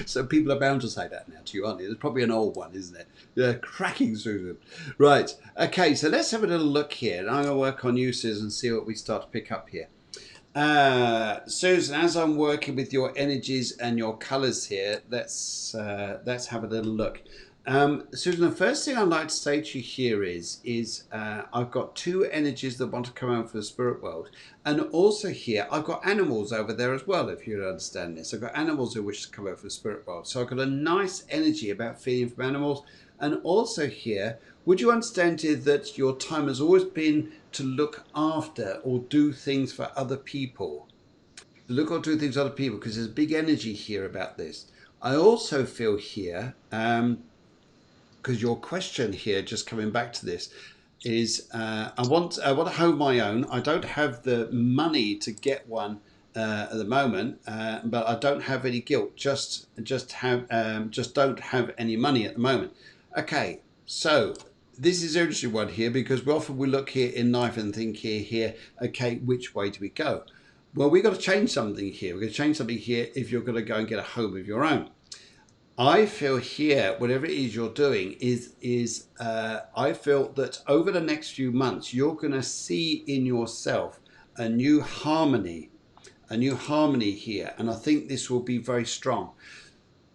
So people are bound to say that now to you, aren't they? It's probably an old one, isn't it? Yeah, cracking Susan. Right. Okay, so let's have a little look here. And I'm going to work on you, Susan, and see what we start to pick up here. Susan, as I'm working with your energies and your colours here, let's have a little look. Susan, the first thing I'd like to say to you here is I've got two energies that want to come out for the spirit world, and also here I've got animals over there as well. If you understand this, I've got animals who wish to come out for the spirit world, so I've got a nice energy about feeling from animals, and also here, would you understand that your time has always been to look after or do things for other people? Look or do things for other people, because there's a big energy here about this. I also feel here, because your question here, just coming back to this, is I want to hold my own. I don't have the money to get one at the moment, but I don't have any guilt. Just don't have any money at the moment. Okay, so this is an interesting one here, because often we look here in life and think here, okay, which way do we go? Well, we've got to change something here. We're going to change something here if you're going to go and get a home of your own. I feel here, whatever it is you're doing, I feel that over the next few months, you're going to see in yourself a new harmony here. And I think this will be very strong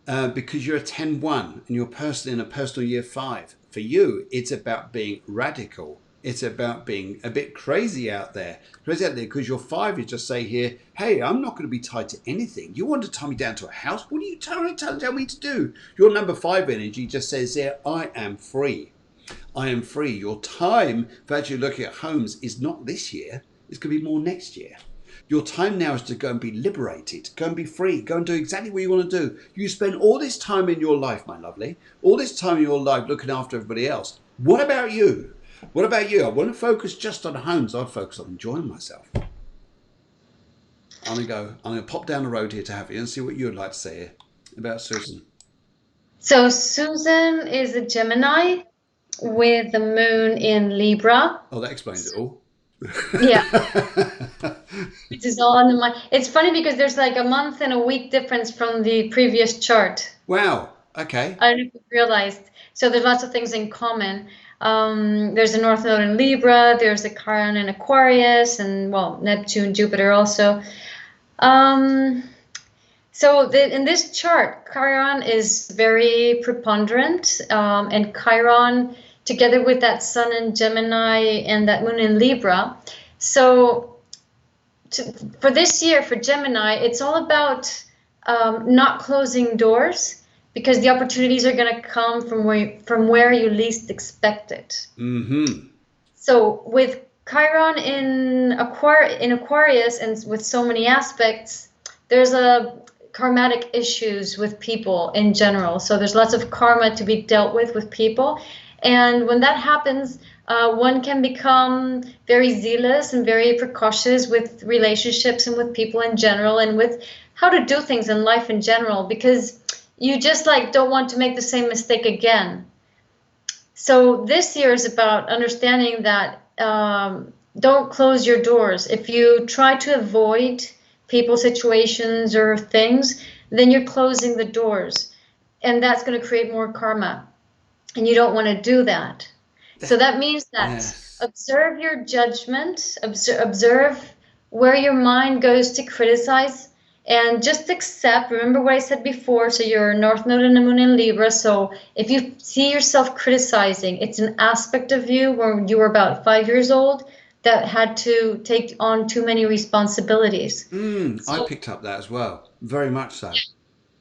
because you're a 10-1 and you're in a personal year 5. For you, it's about being radical. It's about being a bit crazy out there. Because your 5, you just say here, hey, I'm not going to be tied to anything. You want to tie me down to a house? What are you tell me to do? Your number 5 energy just says there, I am free. I am free. Your time for actually looking at homes is not this year. It's going to be more next year. Your time now is to go and be liberated, go and be free, go and do exactly what you want to do. You spend all this time in your life, my lovely, all this time in your life looking after everybody else. What about you? What about you? I want to focus just on homes. I'd focus on enjoying myself. I'm going to pop down the road here to have you and see what you would like to say here about Susan. So Susan is a Gemini with the moon in Libra. Oh, that explains it all. Yeah. Which is all on the mind. It's funny because there's like a month and a week difference from the previous chart. Wow. Okay. I don't know if you realized. So there's lots of things in common. There's a North Node in Libra, there's a Chiron in Aquarius, and well, Neptune, Jupiter also. So in this chart, Chiron is very preponderant, and Chiron, together with that Sun in Gemini and that Moon in Libra. So for this year, for Gemini, it's all about not closing doors, because the opportunities are going to come from where you least expect it. Mm-hmm. So with Chiron in Aquarius and with so many aspects, there's a karmatic issues with people in general. So there's lots of karma to be dealt with people. And when that happens, One can become very zealous and very precautious with relationships and with people in general and with how to do things in life in general because you just like don't want to make the same mistake again. So this year is about understanding that don't close your doors. If you try to avoid people, situations, or things, then you're closing the doors, and that's going to create more karma. And you don't want to do that. So that means that Yes. observe your judgment, observe where your mind goes to criticize, and just accept. Remember what I said before. So your North Node and the Moon in Libra. So if you see yourself criticizing, it's an aspect of you where you were about 5 years old that had to take on too many responsibilities. I So picked up that as well. Very much so.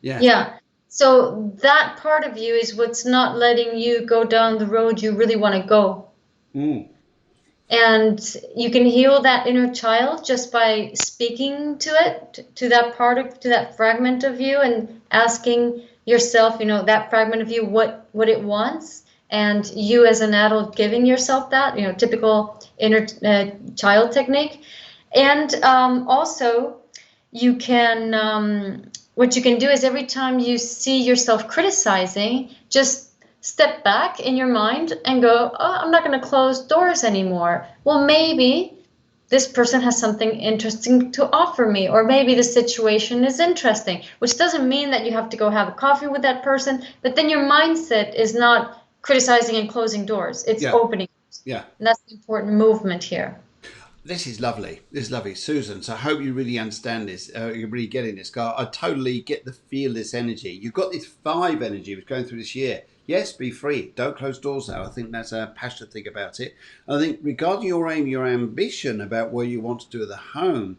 Yes. yeah. So that part of you is what's not letting you go down the road you really want to go. Mm. And you can heal that inner child just by speaking to it, to that part of, to that fragment of you, and asking yourself, that fragment of you, what it wants, and you as an adult giving yourself that, typical inner child technique. And also, you can, what you can do is every time you see yourself criticizing, just step back in your mind and go, oh, I'm not going to close doors anymore. Well, maybe this person has something interesting to offer me, or maybe the situation is interesting, which doesn't mean that you have to go have a coffee with that person, but then your mindset is not criticizing and closing doors, it's Yeah. opening. Yeah. And that's the important movement here. This is lovely. This is lovely, Susan. So I hope you really understand this. You're really getting this. I totally get the feel, this energy. You've got this five energy which going through this year. Yes, be free. Don't close doors now. I think that's a passionate thing about it. I think regarding your aim, your ambition about where you want to do the home,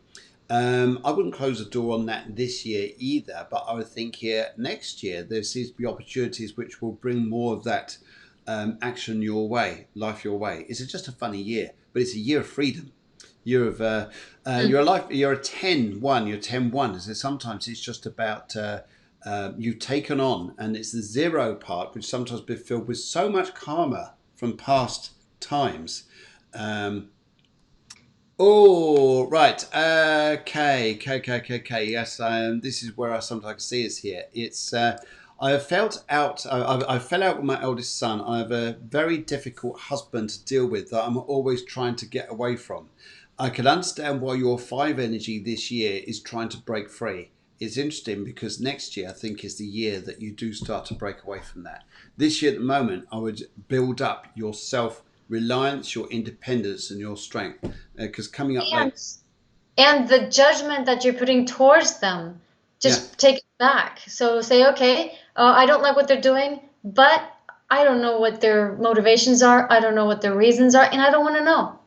I wouldn't close the door on that this year either. But I would think here next year there seems to be opportunities which will bring more of that action your way, life your way. It's just a funny year, but it's a year of freedom. You're of you're a life. You're a 10-1. You're 10-1. So sometimes it's just about you've taken on, and it's the zero part, which sometimes be filled with so much karma from past times. Um, oh, right. Okay. Yes, this is where I sometimes see us here. It's I have felt out. I fell out with my eldest son. I have a very difficult husband to deal with that I'm always trying to get away from. I can understand why your five energy this year is trying to break free. It's interesting because next year I think is the year that you do start to break away from that. This year at the moment, I would build up your self reliance, your independence, and your strength. Because coming up And late, and the judgment that you're putting towards them, yeah, just take it back. So say, okay, I don't like what they're doing, but I don't know what their motivations are, I don't know what their reasons are, and I don't want to know.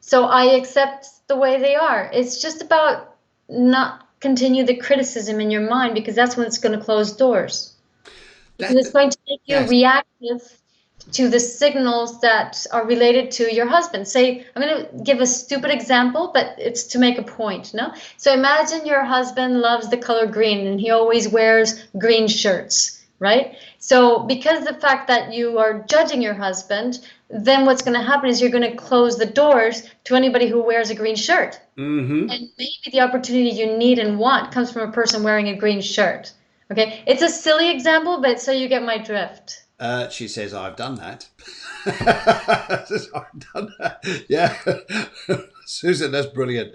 So I accept the way they are. It's just about not continue the criticism in your mind, because that's when it's going to close doors, because that it's going to make you yes, reactive to the signals that are related to your husband. Say, I'm going to give a stupid example, but it's to make a point, no? So imagine your husband loves the color green and he always wears green shirts, right? So because the fact that you are judging your husband, then what's going to happen is you're going to close the doors to anybody who wears a green shirt. mm-hmm. And maybe the opportunity you need and want comes from a person wearing a green shirt. Okay, it's a silly example, but so you get my drift. She says, I've done that. I've done that. Yeah. Susan, that's brilliant.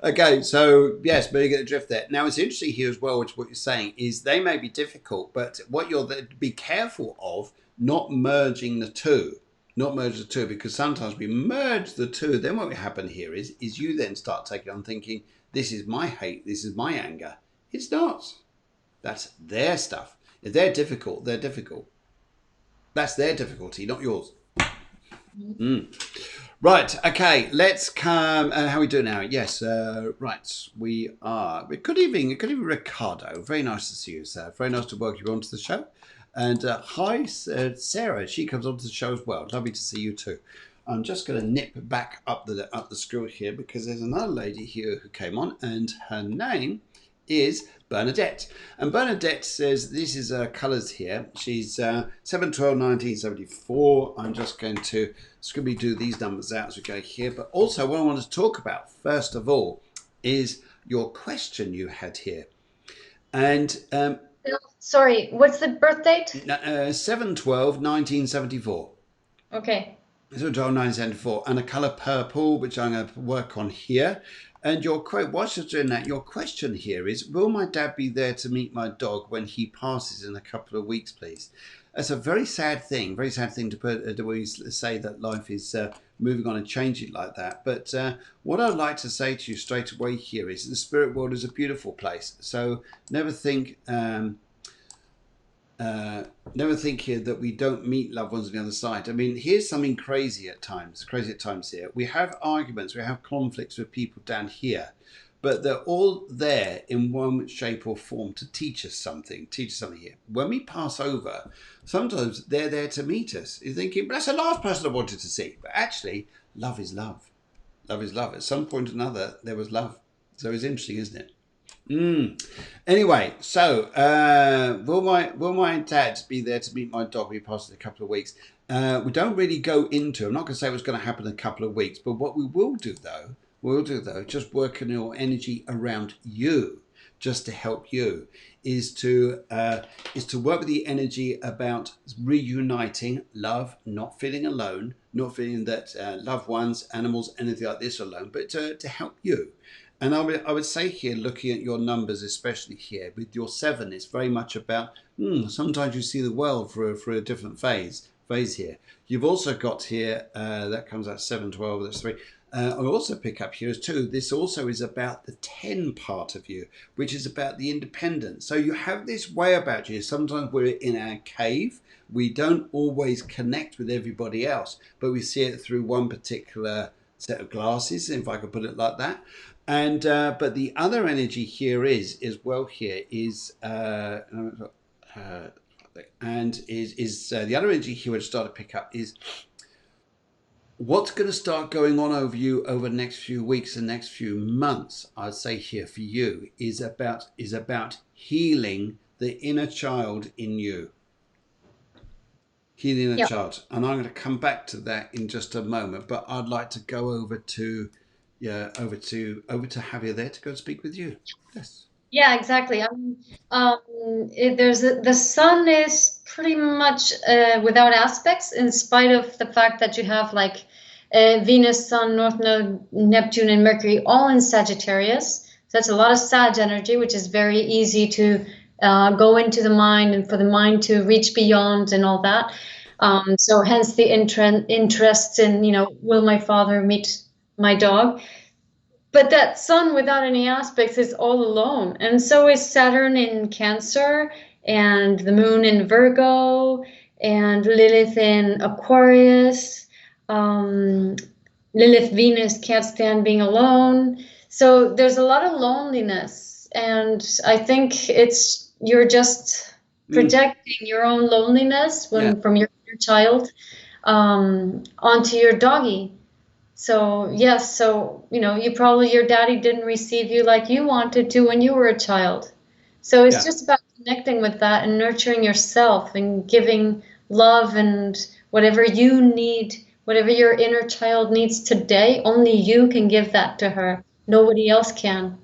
Okay, so yes, but you get the drift there. Now, it's interesting here as well, which what you're saying is they may be difficult, but what you're be careful of not merging the two. Not merge the two, because sometimes we merge the two. Then what will happen here is you then start taking on thinking, this is my hate, this is my anger. It's not. That's their stuff. If they're difficult, they're difficult. That's their difficulty, not yours. Mm. Right. Okay. Let's come. How we do now? Yes. Right. We are. Good evening. Good evening, Ricardo. Very nice to see you, sir. Very nice to welcome you onto the show. And hi, Sarah. She comes onto the show as well. Lovely to see you too. I'm just going to nip back up the screen here because there's another lady here who came on, and her name is Bernadette. And Bernadette says, this is her colours here. She's 7/12/1974. I'm just going to do these numbers out as we go here. But also what I want to talk about, first of all, is your question you had here. And sorry, what's the birth date? 7/12/1974. Okay. 7/12/1974, and a colour purple, which I'm going to work on here. And your quote, whilst you're doing that, your question here is, will my dad be there to meet my dog when he passes in a couple of weeks, please? That's a very sad thing to put, to always say that life is moving on and changing like that. But what I'd like to say to you straight away here is the spirit world is a beautiful place. So never think here that we don't meet loved ones on the other side. I mean, here's something crazy at times here. We have arguments, we have conflicts with people down here, but they're all there in one shape or form to teach us something here. When we pass over, sometimes they're there to meet us. You're thinking, but that's the last person I wanted to see. But actually, love is love. Love is love. At some point or another, there was love. So it's interesting, isn't it? Anyway, so will my dad be there to meet my dog when he passes in a couple of weeks? We don't really go into. I'm not going to say what's going to happen in a couple of weeks, but what we will do though, just working your energy around you, just to help you, is to work with the energy about reuniting love, not feeling alone, not feeling that loved ones, animals, anything like this are alone, but to help you. And I would say here, looking at your numbers, especially here with your 7, it's very much about sometimes you see the world through a different phase here. You've also got here that comes out 7/12. That's 3. I also pick up here as 2. This also is about the 10 part of you, which is about the independence. So you have this way about you. Sometimes we're in our cave. We don't always connect with everybody else, but we see it through one particular set of glasses, if I could put it like that. And but the other energy here is the other energy here would start to pick up is what's going to start going on over you over the next few weeks and next few months. I'd say here for you is about healing the inner child in you. Healing the child, and I'm going to come back to that in just a moment. But I'd like to go over to Javier there to go speak with you. Yes. Yeah, exactly. The sun is pretty much without aspects, in spite of the fact that you have like Venus, Sun, North Node, Neptune, and Mercury all in Sagittarius. So that's a lot of Sag energy, which is very easy to go into the mind and for the mind to reach beyond and all that. So hence the interest in, will my father meet my dog? But that sun without any aspects is all alone. And so is Saturn in Cancer, and the moon in Virgo, and Lilith in Aquarius. Lilith Venus can't stand being alone. So there's a lot of loneliness. And I think you're just projecting your own loneliness from your child onto your doggy. So yes, your daddy didn't receive you like you wanted to when you were a child. So it's just about connecting with that and nurturing yourself and giving love and whatever you need, whatever your inner child needs today, only you can give that to her. Nobody else can.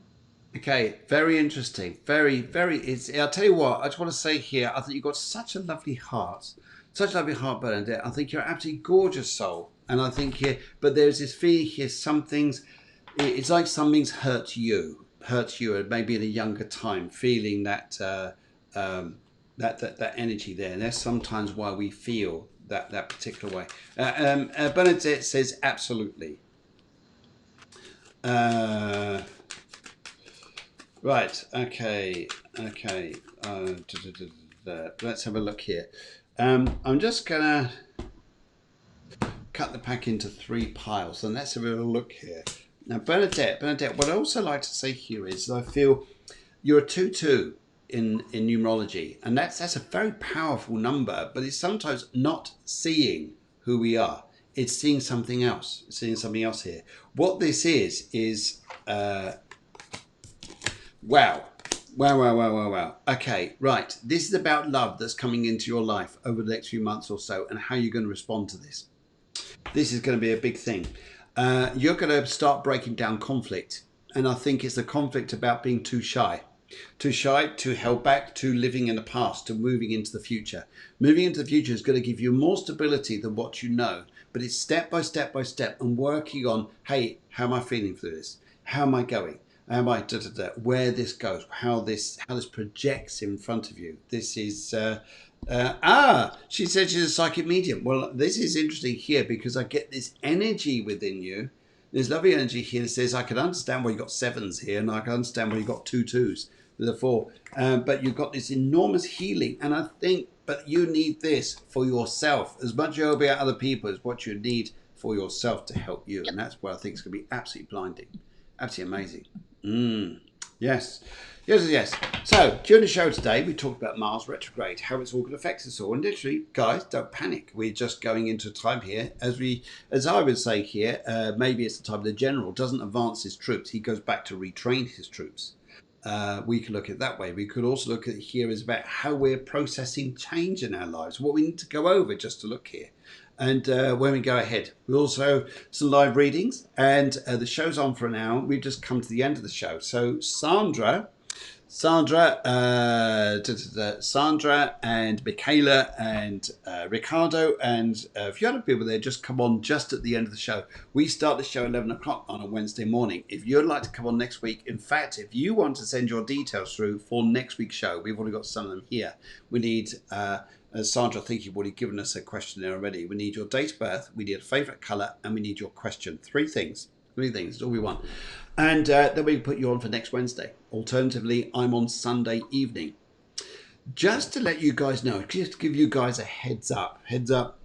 Okay, very interesting. Very, very. I'll tell you what, I just want to say here, I think you've got such a lovely heart. Such a lovely heart, Bernadette. I think you're an absolutely gorgeous soul. And I think here, but there's this feeling here, it's like something's hurt you, maybe in a younger time, feeling that that energy there. And that's sometimes why we feel that particular way. Bernadette says absolutely. Right. Okay. Let's have a look here. I'm just gonna cut the pack into 3 piles, and let's have a look here. Now, Bernadette, what I also like to say here is I feel you're a 2/2 in numerology, and that's a very powerful number, but it's sometimes not seeing who we are. It's seeing something else. Here. What this is wow. Wow, wow, wow, wow, wow. Okay, right. This is about love that's coming into your life over the next few months or so and how you're going to respond to this. This is going to be a big thing. You're going to start breaking down conflict. And I think it's the conflict about being too shy. Too shy, too held back, too living in the past, to moving into the future. Moving into the future is going to give you more stability than what you know. But it's step by step by step and working on, hey, how am I feeling through this? How am I going? Am I where this goes? How this projects in front of you? This is she said she's a psychic medium. Well, this is interesting here because I get this energy within you. There's lovely energy here that says I can understand why you got sevens here, and I can understand why you got two twos with a four. But you've got this enormous healing, and I think, but you need this for yourself as much as you'll be at other people as what you need for yourself to help you, and that's what I think is going to be absolutely blinding, absolutely amazing. Yes. Yes, yes. So, during the show today, we talked about Mars retrograde, how it's all going to affect us all. And literally, guys, don't panic. We're just going into a time here, as I would say here, maybe it's the time the general doesn't advance his troops. He goes back to retrain his troops. We could look at it that way. We could also look at it here as about how we're processing change in our lives, what we need to go over just to look here. And when we go ahead, we also some live readings, and the show's on for an hour. We've just come to the end of the show. So Sandra, Sandra and Michaela and Ricardo and a few other people there just come on just at the end of the show. We start the show at 11 o'clock on a Wednesday morning. If you'd like to come on next week, in fact, if you want to send your details through for next week's show, we've already got some of them here. We need, Sandra, I think you've already given us a questionnaire already. We need your date of birth, we need a favourite colour, and we need your question. Three things. It's all we want. And then we can put you on for next Wednesday. Alternatively, I'm on Sunday evening. Just to let you guys know, just to give you guys a heads up,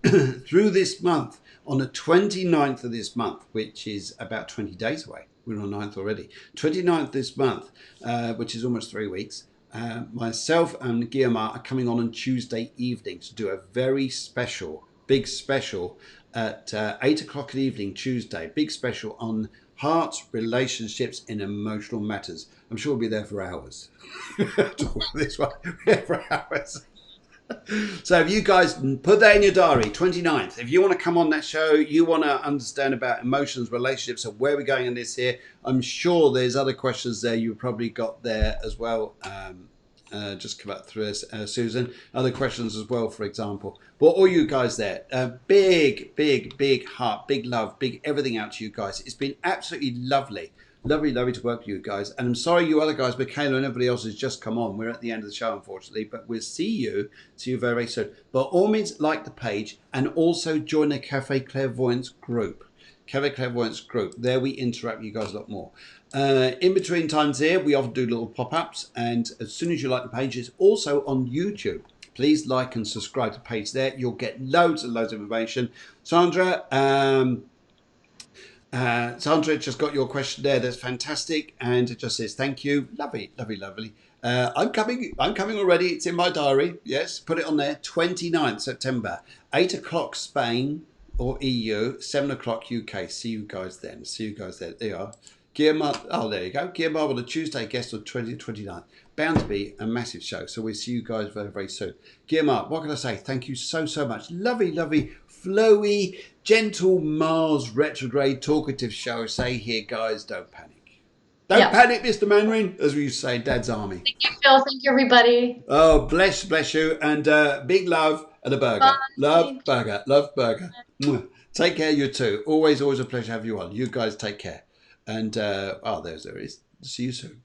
through this month, on the 29th of this month, which is about 20 days away. We're on the 9th already. 29th this month, which is almost 3 weeks. Myself and Guiomar are coming on Tuesday evening to do a very special, big special at 8 o'clock in the evening, Tuesday. Big special on hearts, relationships, and emotional matters. I'm sure we'll be there for hours. Talk about this one for hours. So if you guys put that in your diary, 29th, if you want to come on that show, you want to understand about emotions, relationships, and where we're going in this here, I'm sure there's other questions there you've probably got there as well. Just come up through us, Susan. Other questions as well, for example. But all you guys there, big heart, big love, big everything out to you guys. It's been absolutely lovely. Lovely to work with you guys. And I'm sorry you other guys, Michaela and everybody else has just come on. We're at the end of the show, unfortunately. But we'll see you very, very soon. But all means, like the page and also join the Cafe Clairvoyance group. Cafe Clairvoyance group. There we interact with you guys a lot more. In between times here, we often do little pop-ups. And as soon as you like the page, it's also on YouTube. Please like and subscribe to the page there. You'll get loads and loads of information. Sandra, Sandra just got your question there. That's fantastic, and it just says thank you. Lovely. I'm coming already. It's in my diary. Yes, put it on there. 29th September, 8 o'clock Spain or EU, 7 o'clock UK. See you guys then. There you are. Guiomar. Oh, there you go. Guiomar with a Tuesday guest on 2029. Bound to be a massive show. So we'll see you guys very, very soon. Guiomar, what can I say? Thank you so much. Lovely, flowy, gentle Mars retrograde talkative show. Say here, guys, don't panic. Don't panic, Mr. Mandarin, as we used to say in Dad's Army. Thank you, Phil. Thank you, everybody. Oh, bless you. And big love and a burger. Bye. Love burger. Mwah. Take care, you too. Always a pleasure to have you on. You guys take care. And, there it is. See you soon.